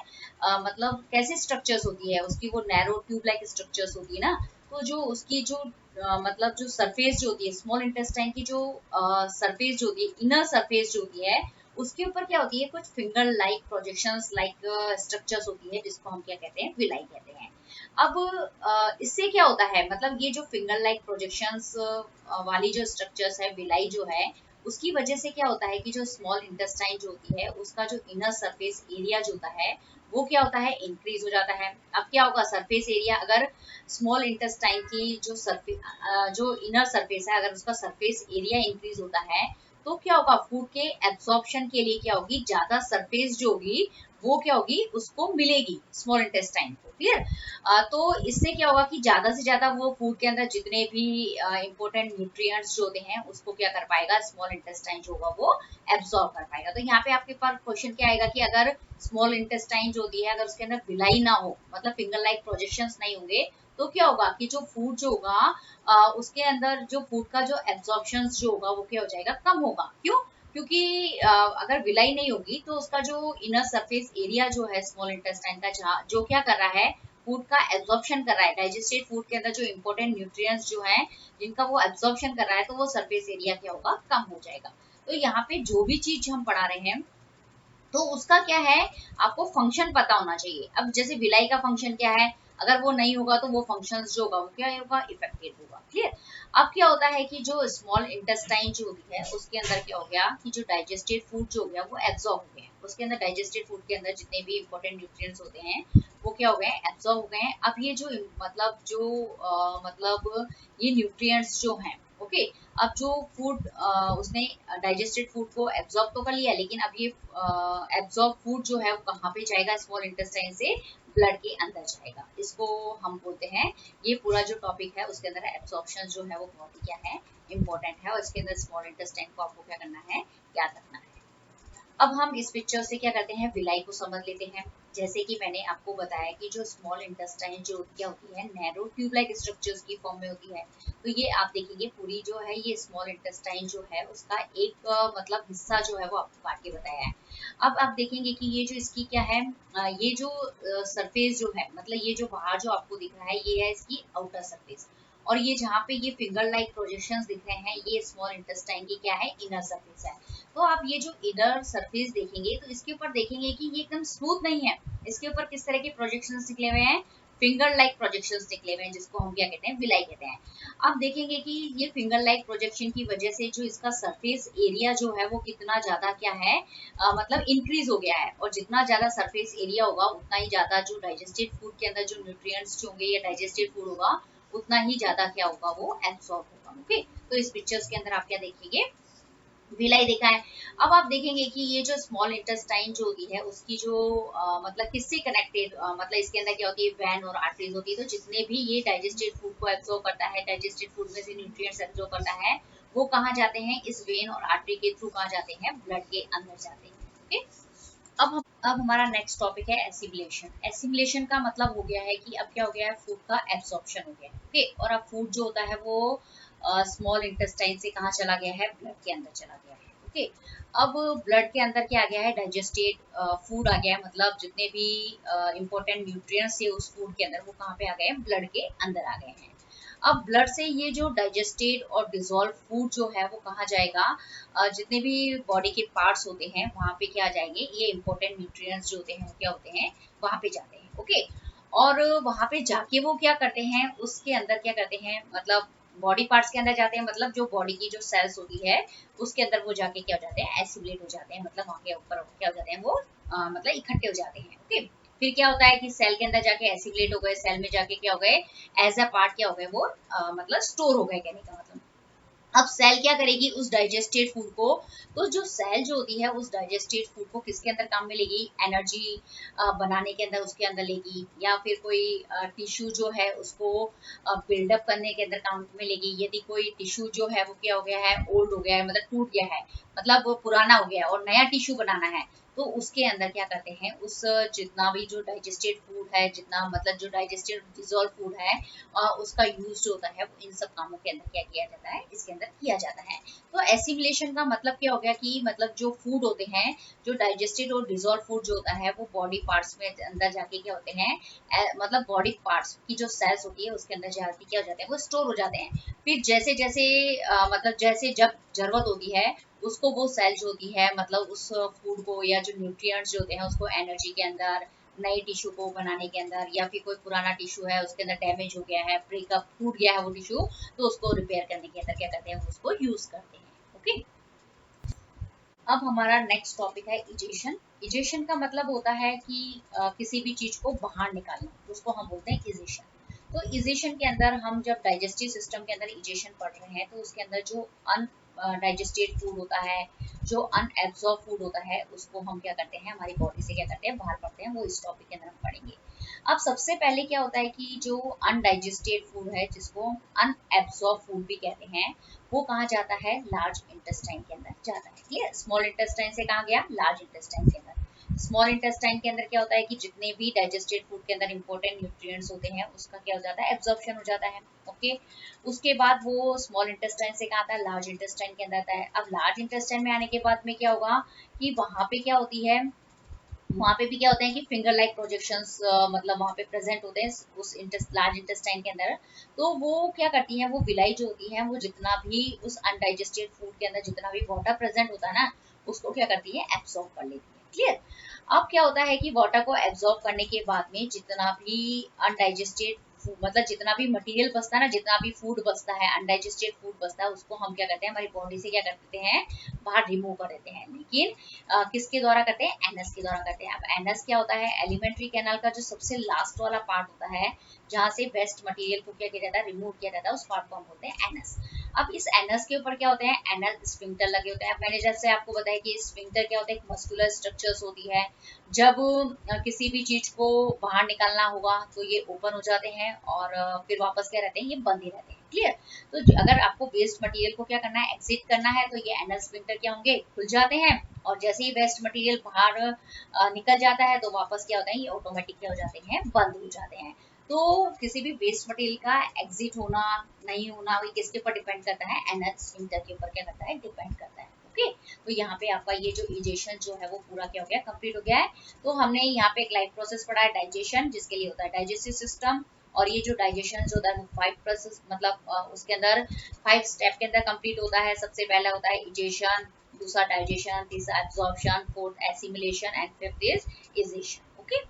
मतलब कैसे स्ट्रक्चर्स होती है उसकी, वो नैरो ट्यूब लाइक स्ट्रक्चर्स होती है ना। तो जो उसकी जो मतलब जो सरफेस जो होती है स्मॉल इंटेस्टाइन की, जो सरफेस जो होती है, इनर सरफेस जो होती है, उसके ऊपर क्या होती है, कुछ finger like projections like structures होती है, जिसको हम क्या कहते हैं, विलाई कहते हैं। अब इससे क्या होता है, मतलब ये जो फिंगर लाइक प्रोजेक्शंस वाली जो स्ट्रक्चर्स है, विलाई जो है, उसकी वजह से क्या होता है कि जो स्मॉल इंटेस्टाइन जो होती है उसका जो इनर सरफेस एरिया जो होता है वो क्या होता है, इंक्रीज हो जाता है। अब क्या होगा, सरफेस एरिया, अगर स्मॉल इंटेस्टाइन की जो जो इनर सरफेस है, अगर उसका सरफेस एरिया इंक्रीज होता है तो क्या होगा, फूड के एब्जॉर्प्शन के लिए क्या होगी, ज्यादा सरफेस जो होगी वो क्या होगी, उसको मिलेगी स्मॉल इंटेस्टाइन को। क्लियर? तो इससे क्या होगा कि ज्यादा से ज्यादा वो फूड के अंदर जितने भी इंपॉर्टेंट न्यूट्रिएंट्स जो होते हैं उसको क्या कर पाएगा, स्मॉल इंटेस्टाइन जो होगा वो एब्जॉर्ब कर पाएगा। तो यहाँ पे आपके पास क्वेश्चन क्या आएगा कि अगर स्मॉल इंटेस्टाइन जो होती है अगर उसके अंदर विलाई ना हो, मतलब फिंगर लाइक प्रोजेक्शंस नहीं होंगे, तो क्या होगा कि जो फूड जो होगा उसके अंदर जो फूड का जो एब्जॉर्प्शन जो होगा वो क्या हो जाएगा, कम होगा। क्यों? क्योंकि अगर विलाई नहीं होगी तो उसका जो इनर सरफेस एरिया जो है स्मॉल इंटेस्टाइन का, जहाँ जो क्या कर रहा है, फूड का एब्जॉर्प्शन कर रहा है, डाइजेस्टेड फूड के अंदर जो इंपॉर्टेंट न्यूट्रिएंट्स जो है जिनका वो एब्जॉर्प्शन कर रहा है, तो वो सरफेस एरिया क्या होगा, कम हो जाएगा। तो यहाँ पे जो भी चीज हम पढ़ा रहे हैं तो उसका क्या है, आपको फंक्शन पता होना चाहिए। अब जैसे विलाई का फंक्शन क्या है, अगर वो नहीं होगा तो वो फंक्शंस जो होगा वो क्या होगा, इफेक्टेड होगा। क्लियर? अब क्या होता है कि जो स्मॉल इंटेस्टाइन जो होती है उसके अंदर क्या हो गया कि जो डाइजेस्टेड फूड जो हो गया वो एब्जॉर्ब हो गया, उसके अंदर डाइजेस्टेड फूड के अंदर जितने भी इंपॉर्टेंट न्यूट्रिएंट्स होते हैं वो क्या हो गए, एब्जॉर्ब हो गए हैं। अब ये जो मतलब ये न्यूट्रिएंट्स जो हैं, ओके, अब जो फूड उसने डाइजेस्टेड फूड को एब्जॉर्ब तो कर लिया, लेकिन अब ये एब्जॉर्ब फूड जो है वो कहाँ पे जाएगा, स्मॉल इंटेस्टाइन से ब्लड के अंदर जाएगा। इसको हम बोलते हैं, ये पूरा जो टॉपिक है उसके अंदर एब्जॉर्प्शन जो है वो बहुत ही क्या है, इंपॉर्टेंट है, और इसके अंदर स्मॉल इंटेस्टाइन को आपको क्या करना है, याद रखना है। अब हम इस पिक्चर से क्या करते हैं, विलाई को समझ लेते हैं। जैसे कि मैंने आपको बताया कि जो स्मॉल इंटेस्टाइन जो क्या होती है नैरो ट्यूब लाइक स्ट्रक्चर्स की फॉर्म में होती है। तो ये आप देखेंगे पूरी जो है ये स्मॉल इंटेस्टाइन जो है उसका एक मतलब हिस्सा जो है वो आपको काट के बताया है। अब आप देखेंगे कि ये जो इसकी क्या है ये जो सरफेस जो है मतलब ये जो बाहर जो आपको दिख रहा है ये है इसकी आउटर सरफेस, और ये जहाँ पे ये फिंगर लाइक प्रोजेक्शंस दिख रहे हैं ये स्मॉल इंटेस्टाइन की क्या है इनर सरफेस है। तो आप ये जो इनर सरफेस देखेंगे तो इसके ऊपर देखेंगे कि ये एकदम स्मूथ नहीं है, इसके ऊपर किस तरह के प्रोजेक्शंस निकले हुए हैं, फिंगर लाइक प्रोजेक्शंस निकले हुए हैं जिसको हम क्या कहते हैं विलाई कहते हैं। आप देखेंगे कि ये फिंगर लाइक प्रोजेक्शन की वजह से जो इसका सरफेस एरिया जो है वो कितना ज्यादा क्या है मतलब इंक्रीज हो गया है, और जितना ज्यादा सरफेस एरिया होगा उतना ही ज्यादा जो डाइजेस्टेड फूड के अंदर जो न्यूट्रिएंट्स होंगे या डाइजेस्टेड फूड होगा उतना ही ज्यादा क्या होगा वो एब्सॉर्ब होगा। ओके, तो इस पिक्चर्स के अंदर आप क्या देखेंगे विलाई देखा है। अब आप देखेंगे कि ये जो स्मॉल इंटेस्टाइन जो होती है उसकी जो मतलब किससे कनेक्टेड मतलब इसके अंदर क्या होती है वैन और आर्टरीज होती है। तो जितने भी ये डाइजेस्टेड फूड को एब्सॉर्ब करता है, डाइजेस्टेड फूड में से न्यूट्रिएंट्स एब्सॉर्ब करता है, वो कहाँ जाते हैं इस वेन और आर्टरी के थ्रू कहाँ जाते हैं ब्लड के अंदर जाते हैं। ओके, अब हमारा नेक्स्ट टॉपिक है एसिमिलेशन। एसिमिलेशन का मतलब हो गया है कि अब क्या हो गया है फूड का एब्सॉर्प्शन हो गया है। ओके, और अब फूड जो होता है वो स्मॉल इंटेस्टाइन से कहाँ चला गया है ब्लड के अंदर चला गया है। ओके, अब ब्लड के अंदर क्या आ गया है डाइजेस्टेड फूड आ गया है, मतलब जितने भी इंपॉर्टेंट न्यूट्रिएंट्स थे उस फूड के अंदर वो कहाँ पे आ गए हैं ब्लड के अंदर आ गए हैं। अब ब्लड से ये जो डाइजेस्टेड और डिजोल्व फूड जो है वो कहाँ जाएगा, जितने भी बॉडी के पार्ट्स होते हैं वहां पे क्या जाएंगे ये इंपॉर्टेंट न्यूट्रिएंट्स जो होते हैं वो क्या होते हैं वहां पे जाते हैं। ओके, और वहां पे जाके वो क्या करते हैं उसके अंदर क्या करते हैं मतलब बॉडी पार्ट्स के अंदर जाते हैं, मतलब जो बॉडी की जो सेल्स होती है उसके अंदर वो जाके क्या हो जाते हैं एसिमुलेट हो जाते हैं, मतलब वहां के ऊपर क्या हो जाते हैं वो मतलब इकट्ठे हो जाते हैं। ओके, फिर क्या होता है कि सेल के अंदर जाके एसिमुलेट हो गए, सेल में जाके क्या हो गए एज अ पार्ट क्या हो गए वो मतलब स्टोर हो गए कहने का मतलब। अब सेल क्या करेगी उस डाइजेस्टेड फूड को, तो जो सेल जो होती है उस डाइजेस्टेड फूड को किसके अंदर काम में लेगी एनर्जी बनाने के अंदर उसके अंदर लेगी, या फिर कोई टिश्यू जो है उसको बिल्डअप करने के अंदर काम में लेगी। यदि कोई टिश्यू जो है वो क्या हो गया है ओल्ड हो गया है मतलब टूट गया है मतलब वो पुराना हो गया है और नया टिश्यू बनाना है, तो उसके अंदर क्या करते हैं उस जितना भी जो डाइजेस्टेड फूड है जितना मतलब जो डाइजेस्टेड डिजोल्व फूड है उसका यूज जो होता है वो इन सब कामों के अंदर क्या किया जाता है इसके अंदर किया जाता है। तो एसिमिलेशन का मतलब क्या हो गया कि मतलब जो फूड होते हैं जो डाइजेस्टेड और डिजोल्व फूड जो होता है वो बॉडी पार्ट्स में अंदर जाके क्या होते हैं मतलब बॉडी पार्ट्स की जो सेल्स होती है उसके अंदर जाके क्या हो जाते हैं वो स्टोर हो जाते हैं। फिर जैसे जैसे मतलब जैसे जब जरूरत होती है उसको वो सेल जो होती है मतलब उस फूड को या जो न्यूट्रिएंट्स जो होते हैं उसको एनर्जी के अंदर नए टिश्यू को बनाने के अंदर, या फिर कोई पुराना टिश्यू है उसके अंदर डैमेज हो गया है ब्रेकअप टूट गया है वो टिश्यू तो उसको रिपेयर करने के अंदर क्या करते हैं उसको यूज करते हैं। ओके, अब हमारा नेक्स्ट टॉपिक है इजेशन। इजेशन का मतलब होता है कि किसी भी चीज को बाहर निकालना, उसको हम बोलते हैं इजेशन। तो इजेशन के अंदर हम जब डाइजेस्टिव सिस्टम के अंदर इजेशन पढ़ रहे हैं तो उसके अंदर जो अन डाइजेस्टेड फूड होता है जो अनएब्सॉर्ब फूड होता है उसको हम क्या करते हैं हमारी बॉडी से क्या करते हैं बाहर पढ़ते हैं, वो इस टॉपिक के अंदर हम पढ़ेंगे। अब सबसे पहले क्या होता है कि जो अनडाइजेस्टेड फूड है जिसको अनएब्सॉर्ब फूड भी कहते हैं वो कहाँ जाता है लार्ज इंटेस्टाइन के अंदर जाता है। क्लियर, स्मॉल इंटेस्टाइन से कहाँ गया लार्ज इंटेस्टाइन के अंदर। स्मॉल इंटेस्टाइन के अंदर क्या होता है कि जितने भी डाइजेस्टेड फूड के अंदर इंपॉर्टेंट न्यूट्रिएंट्स होते हैं उसका क्या हो जाता है एब्जॉर्प्शन हो जाता है। ओके, उसके बाद वो स्मॉल इंटेस्टाइन से कहाँ आता है लार्ज इंटेस्टाइन के अंदर आता है। अब लार्ज इंटेस्टाइन में आने के बाद में क्या होगा कि वहां पे क्या होती है वहां पे भी क्या होते हैं कि फिंगर लाइक प्रोजेक्शंस मतलब वहां पे प्रेजेंट होते हैं उस लार्ज इंटेस्टाइन के अंदर। तो वो क्या करती है वो विलाई जो होती है वो जितना भी उस अनडाइजेस्टेड फूड के अंदर जितना भी वाटर प्रेजेंट होता है ना उसको क्या करती है एब्सॉर्ब कर लेती है। क्लियर, अब क्या होता है कि वाटर को एब्सॉर्ब करने के बाद में जितना भी अनडाइजेस्टेड मतलब जितना भी मटेरियल बचता है ना जितना भी फूड बचता है अनडाइजेस्टेड फूड बचता है उसको हम क्या करते हैं हमारी बॉडी से क्या कर देते हैं बाहर रिमूव कर देते हैं, लेकिन किसके द्वारा करते हैं एनएस के द्वारा करते हैं। अब एनएस क्या होता है एलिमेंट्री कैनाल का जो सबसे लास्ट वाला पार्ट होता है जहां से वेस्ट मटेरियल को क्या किया जाता है रिमूव किया जाता है उस पार्ट को हम बोलते हैं एनएस। अब इस एनएस के ऊपर क्या होते हैं एनल स्फिंक्टर लगे होते हैं। मैंने जैसे आपको बताया कि स्फिंक्टर क्या होता है मस्कुलर स्ट्रक्चर्स होती है, जब किसी भी चीज को बाहर निकालना होगा तो ये ओपन हो जाते हैं और फिर वापस क्या रहते हैं ये बंद ही रहते हैं। क्लियर। तो अगर आपको वेस्ट मटेरियल को क्या करना है, एग्जिट करना है, तो ये एनल स्फिंक्टर क्या होंगे, खुल जाते हैं, और जैसे ही वेस्ट मटेरियल बाहर निकल जाता है तो वापस क्या होता है, ये ऑटोमेटिक क्या हो जाते हैं, बंद हो जाते हैं। तो किसी भी वेस्ट मटेरियल का एग्जिट होना नहीं होना वो किसके ऊपर डिपेंड करता है, एनल स्फिंक्टर के ऊपर क्या करता है, डिपेंड करता है। ओके, तो यहाँ पे आपका ये जो इजेशन जो है वो पूरा क्या हो गया, कंप्लीट हो गया है। तो हमने यहाँ पे एक लाइफ प्रोसेस पढ़ा है, डाइजेशन, जिसके लिए होता है डाइजेस्टिव सिस्टम, और ये जो डाइजेशन जो होता है वो 5 प्रोसेस मतलब उसके अंदर 5 स्टेप के अंदर कंप्लीट होता है। सबसे पहला होता है इजेशन, दूसरा डाइजेशन, तीसरा absorption, fourth assimilation and fifth is egestion. Okay,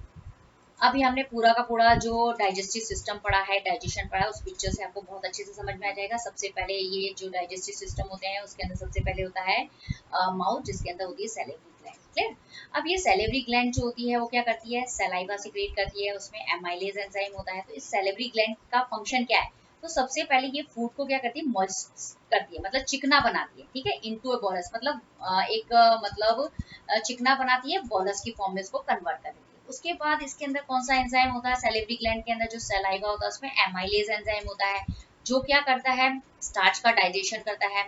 अभी हमने पूरा का पूरा जो डाइजेस्टिव सिस्टम पढ़ा है, डाइजेशन पढ़ा है, उस पिक्चर से आपको बहुत अच्छे से समझ में आ जाएगा। सबसे पहले ये जो डाइजेस्टिव सिस्टम होते हैं उसके अंदर सबसे पहले होता है माउथ, जिसके अंदर होती है सैलिवरी ग्लैंड। क्लियर। अब ये सैलिवरी ग्लैंड जो होती है वो क्या करती है, सलाइवा सिक्रेट करती है, उसमें एमाइलेज एंजाइम होता है। तो इस सैलिवरी ग्लैंड का फंक्शन क्या है, तो सबसे पहले ये फूड को क्या करती है, मॉइस्ट करती है, मतलब चिकना बनाती है। ठीक है, इनटू ए बॉलस, मतलब मतलब चिकना बनाती है, बॉलस की फॉर्म में इसको कन्वर्ट कर देती है। उसके बाद इसके अंदर कौन सा एंजाइम होता है, सैलिवरी ग्लैंड के अंदर जो सलाइवा होता है उसमें एमाइलेज एंजाइम होता है, जो क्या करता है, स्टार्च का डाइजेशन करता है।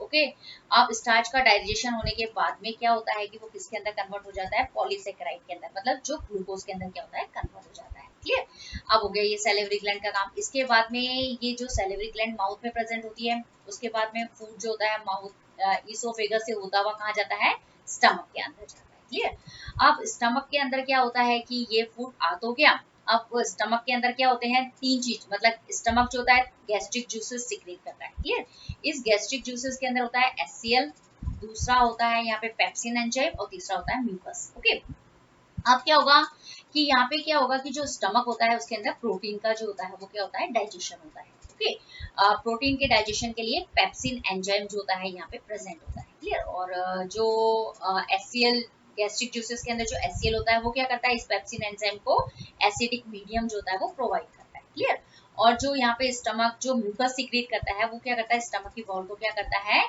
ओके, अब स्टार्च का डाइजेशन होने के बाद में क्या होता है कि वो किसके अंदर कन्वर्ट हो जाता है, पॉलीसेकेराइड के अंदर, मतलब जो ग्लूकोज के अंदर क्या होता है, कन्वर्ट हो जाता है। क्लियर। अब हो गया ये सैलिवरी ग्लैंड का काम। इसके बाद में ये जो सैलिवरी ग्लैंड माउथ में प्रेजेंट होती है, उसके बाद में फूड जो होता है माउथ इसोफेगस से होता हुआ कहाँ जाता है, स्टमक के अंदर जाता है। क्लियर। अब स्टमक के अंदर क्या होता है कि ये फूड आ तो गया, अब स्टमक के अंदर क्या होते हैं, तीन चीज, मतलब स्टमक जो होता है गैस्ट्रिक जूसेस सिक्रेट करता है। क्लियर। इस गैस्ट्रिक जूसेस के अंदर होता है HCl, दूसरा होता है यहाँ पे पेप्सिन एंजाइम, और तीसरा होता है म्यूकस। ओके, अब क्या होगा कि यहाँ पे क्या होगा कि जो स्टमक होता है उसके अंदर प्रोटीन का जो होता है वो क्या होता है, डाइजेशन होता है। ओके, प्रोटीन के डाइजेशन के लिए पेप्सिन एंजाइम जो होता है यहाँ पे प्रेजेंट होता है। क्लियर। और जो HCl गैस्ट्रिक जूसेस के अंदर जो HCl होता है वो क्या करता है, इस पेप्सिन एंजाइम को एसिडिक मीडियम जो होता है वो प्रोवाइड करता है। क्लियर। और जो यहाँ पे स्टमक जो म्यूकस सीक्रेट करता है वो क्या करता है, स्टमक की वॉल को क्या करता है,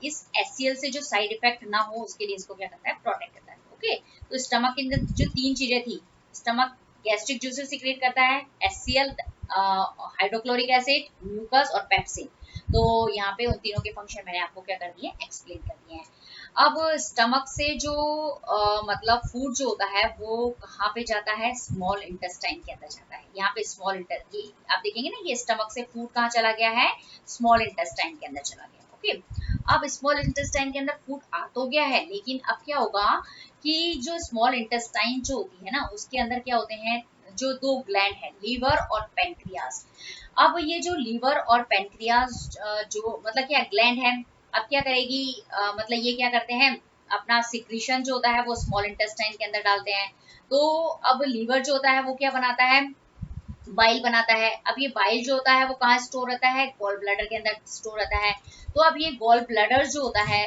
इस HCl से जो साइड इफेक्ट ना हो उसके लिए इसको क्या करता है, प्रोटेक्ट करता है। ओके, तो स्टमक के अंदर जो तीन चीजें थी, स्टमक गैस्ट्रिक जूसेस सीक्रेट करता है, HCl हाइड्रोक्लोरिक एसिड, म्यूकस और पेप्सिन। तो यहाँ पे उन तीनों के फंक्शन मैंने आपको क्या कर दिए, एक्सप्लेन कर दिए हैं। अब स्टमक से जो मतलब फूड जो होता है वो कहाँ पे जाता है, स्मॉल इंटेस्टाइन के अंदर जाता है। यहाँ पे स्मॉल ये आप देखेंगे ना, ये स्टमक से फूड कहाँ चला गया है, स्मॉल इंटेस्टाइन के अंदर चला गया। ओके, अब स्मॉल इंटेस्टाइन के अंदर फूड आ तो गया है, लेकिन अब क्या होगा कि जो स्मॉल इंटेस्टाइन जो होती है ना उसके अंदर क्या होते हैं, जो दो ग्लैंड है, लीवर और पेनक्रियाज। अब ये जो लीवर और पेनक्रियाज जो मतलब क्या ग्लैंड है, अब क्या करेगी, मतलब ये क्या करते हैं, अपना सिक्रीशन जो होता है वो स्मॉल इंटेस्टाइन के अंदर डालते हैं। तो अब लीवर जो होता है वो क्या बनाता है, बाइल बनाता है। अब ये बाइल जो होता है वो कहाँ स्टोर रहता है, गॉल ब्लैडर के अंदर स्टोर रहता है। तो अब ये गॉल ब्लैडर जो होता है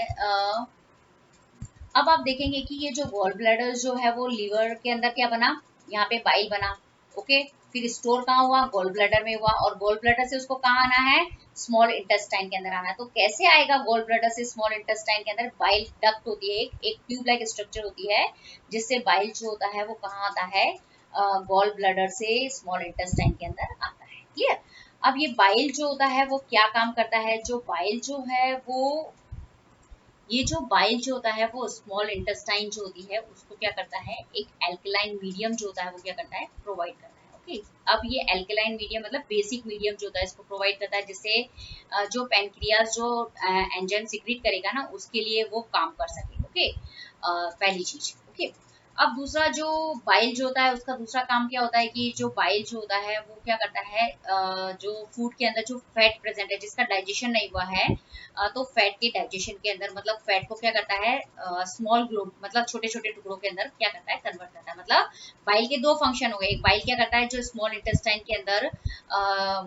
अब आप देखेंगे कि ये जो गॉल ब्लैडर जो है वो लीवर के अंदर क्या बना, यहाँ पे बाइल बना। ओके, फिर स्टोर कहाँ हुआ, गॉल ब्लैडर में हुआ, और गॉल ब्लैडर से उसको कहाँ आना है, स्मॉल इंटेस्टाइन के अंदर आना है। तो कैसे आएगा गॉल ब्लैडर से स्मॉल इंटेस्टाइन के अंदर, बाइल डक्ट होती है, एक ट्यूब लाइक स्ट्रक्चर होती है जिससे बाइल जो होता है वो कहाँ आता है, गॉल ब्लैडर से स्मॉल इंटेस्टाइन के अंदर आता है। क्लियर। अब ये बाइल जो होता है वो क्या काम करता है, जो बाइल जो है वो ये जो बाइल जो होता है वो स्मॉल इंटेस्टाइन जो होती है उसको क्या करता है, एक एल्कलाइन मीडियम जो होता है वो क्या करता है, प्रोवाइड करता है। ओके, अब ये एल्कलाइन मीडियम मतलब बेसिक मीडियम जो होता है इसको प्रोवाइड करता है, जिससे जो पेनक्रियाज जो एंजाइम सिक्रीट करेगा ना उसके लिए वो काम कर सके। ओके, पहली चीज। ओके, अब दूसरा जो बाइल जो होता है उसका दूसरा काम क्या होता है कि जो बाइल जो होता है वो क्या करता है, जो फूड के अंदर जो फैट प्रेजेंट है जिसका डाइजेशन नहीं हुआ है, तो फैट के डाइजेशन के अंदर मतलब फैट को क्या करता है, स्मॉल ग्लोब मतलब छोटे छोटे टुकड़ों के अंदर क्या करता है, कन्वर्ट करता है। मतलब बाइल के दो फंक्शन हो गए, एक बाइल क्या करता है जो स्मॉल इंटेस्टाइन के अंदर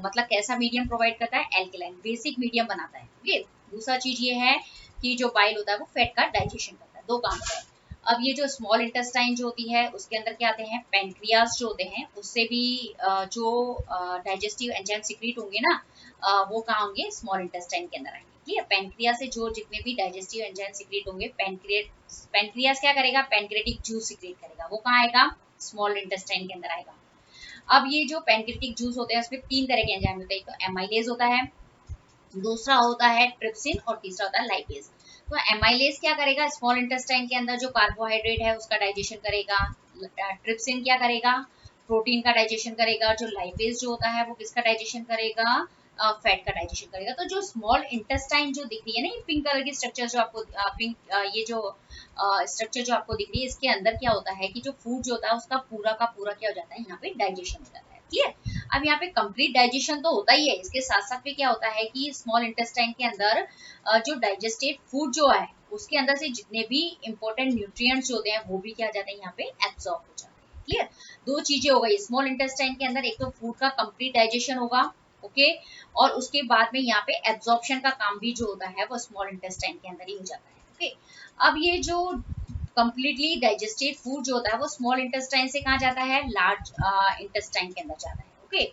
मतलब कैसा मीडियम प्रोवाइड करता है, एल्कलाइन बेसिक मीडियम बनाता है। ओके, दूसरा चीज ये है कि जो बाइल होता है वो फैट का डाइजेशन करता है, दो काम होता है। अब ये जो स्मॉल इंटेस्टाइन जो होती है उसके अंदर क्या आते हैं, पेनक्रियाज जो होते हैं, उससे भी जो डाइजेस्टिव एंजाइम सिक्रीट होंगे ना वो कहाँ होंगे, स्मॉल इंटेस्टाइन के अंदर आएंगे। ठीक है, पेनक्रिया से जो जितने भी डाइजेस्टिव एंजाइम सिक्रीट होंगे, पेनक्रियाज क्या करेगा, पेनक्रेटिक जूस सिक्रीट करेगा, वो कहाँ आएगा, स्मॉल इंटेस्टाइन के अंदर आएगा। अब ये जो पैनक्रियाटिक जूस होते हैं उसमें 3 तरह के एंजाइम होते हैं, एक तो एमाइलेज होता है, दूसरा होता है ट्रिप्सिन और तीसरा होता है लाइपेज। तो एमाइलेज क्या करेगा, स्मॉल इंटेस्टाइन के अंदर जो कार्बोहाइड्रेट है उसका डाइजेशन करेगा, ट्रिप्सिन क्या करेगा, प्रोटीन का डाइजेशन करेगा, जो लाइपेज जो होता है वो किसका डाइजेशन करेगा, फैट का डाइजेशन करेगा। तो जो स्मॉल इंटेस्टाइन जो दिख रही है ना, ये पिंक कलर की स्ट्रक्चर जो आपको ये जो स्ट्रक्चर जो आपको दिख रही है, इसके अंदर क्या होता है कि जो फूड जो होता है उसका पूरा का पूरा क्या हो जाता है, यहाँ पे डाइजेशन हो जाता है। क्लियर। अब यहाँ पे कंप्लीट डाइजेशन तो होता ही है, इसके साथ साथ में क्या होता है कि स्मॉल इंटेस्टाइन के अंदर जो डाइजेस्टेड फूड जो है उसके अंदर से जितने भी इंपॉर्टेंट न्यूट्रिएंट्स होते हैं वो भी क्या जाते हैं यहाँ पे एब्सॉर्ब हो जाते हैं। क्लियर। दो चीजें हो गई, स्मॉल इंटेस्टाइन के अंदर एक तो फूड का कंप्लीट डाइजेशन होगा, ओके, और उसके बाद में यहाँ पे एब्जॉर्प्शन का काम भी जो होता है वो स्मॉल इंटेस्टाइन के अंदर ही हो जाता है। ओके, अब ये जो कंप्लीटली डाइजेस्टेड फूड जो होता है वो स्मॉल इंटेस्टाइन से कहाँ जाता है, लार्ज इंटेस्टाइन के अंदर जाता है। ओके,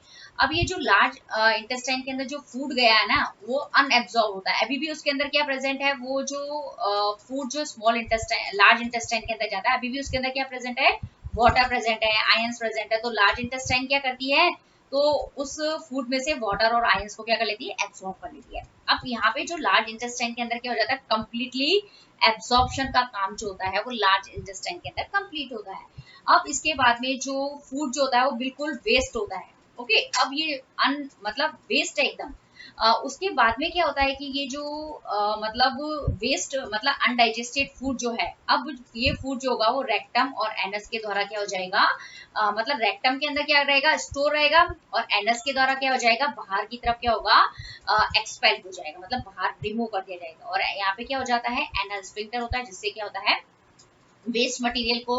अब ये जो लार्ज इंटेस्टाइन के अंदर जो फूड गया है ना वो अनएब्जॉर्ब होता है, अभी भी उसके अंदर क्या प्रेजेंट है, वो जो फूड जो स्मॉल इंटेस्टाइन लार्ज इंटेस्टाइन के अंदर जाता है अभी भी उसके अंदर क्या प्रेजेंट है, वाटर प्रेजेंट है, आयंस प्रेजेंट है। तो लार्ज इंटेस्टाइन क्या करती है, तो उस फूड में से वाटर और आयंस को क्या कर लेती है, एब्सॉर्ब कर लेती है। अब यहाँ पे जो लार्ज इंटेस्टाइन के अंदर क्या हो जाता है, कंप्लीटली एब्सॉर्प्शन का काम जो होता है वो लार्ज इंटेस्टाइन के अंदर कंप्लीट होता है। अब इसके बाद में जो फूड जो होता है वो बिल्कुल वेस्ट होता है। ओके, अब ये मतलब वेस्ट है एकदम। उसके बाद में क्या होता है कि ये जो मतलब वेस्ट मतलब अनडाइजेस्टेड फूड जो है, अब ये फूड जो होगा वो रेक्टम और एनस के द्वारा क्या हो जाएगा, मतलब रेक्टम के अंदर क्या रहेगा, स्टोर रहेगा, और एनस के द्वारा क्या हो जाएगा, बाहर की तरफ क्या होगा, एक्सपेल हो जाएगा, मतलब बाहर रिमूव कर दिया जाएगा। और यहाँ पे क्या हो जाता है, एनल स्फिंक्टर होता है, जिससे क्या होता है वेस्ट मटेरियल को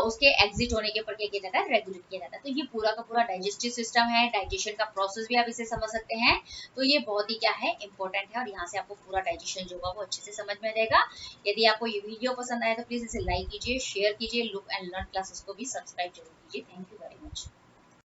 उसके एग्जिट होने के ऊपर क्या किया जाता है, रेगुलेट किया जाता है। तो ये पूरा का पूरा डाइजेस्टिव सिस्टम है, डाइजेशन का प्रोसेस भी आप इसे समझ सकते हैं। तो ये बहुत ही क्या है, इंपॉर्टेंट है, और यहाँ से आपको पूरा डाइजेशन जो होगा वो अच्छे से समझ में आ जाएगा। यदि आपको ये वीडियो पसंद आए तो प्लीज इसे लाइक कीजिए, शेयर कीजिए, लुक एंड लर्न क्लासेस को भी सब्सक्राइब जरूर कीजिए। Thank you very much.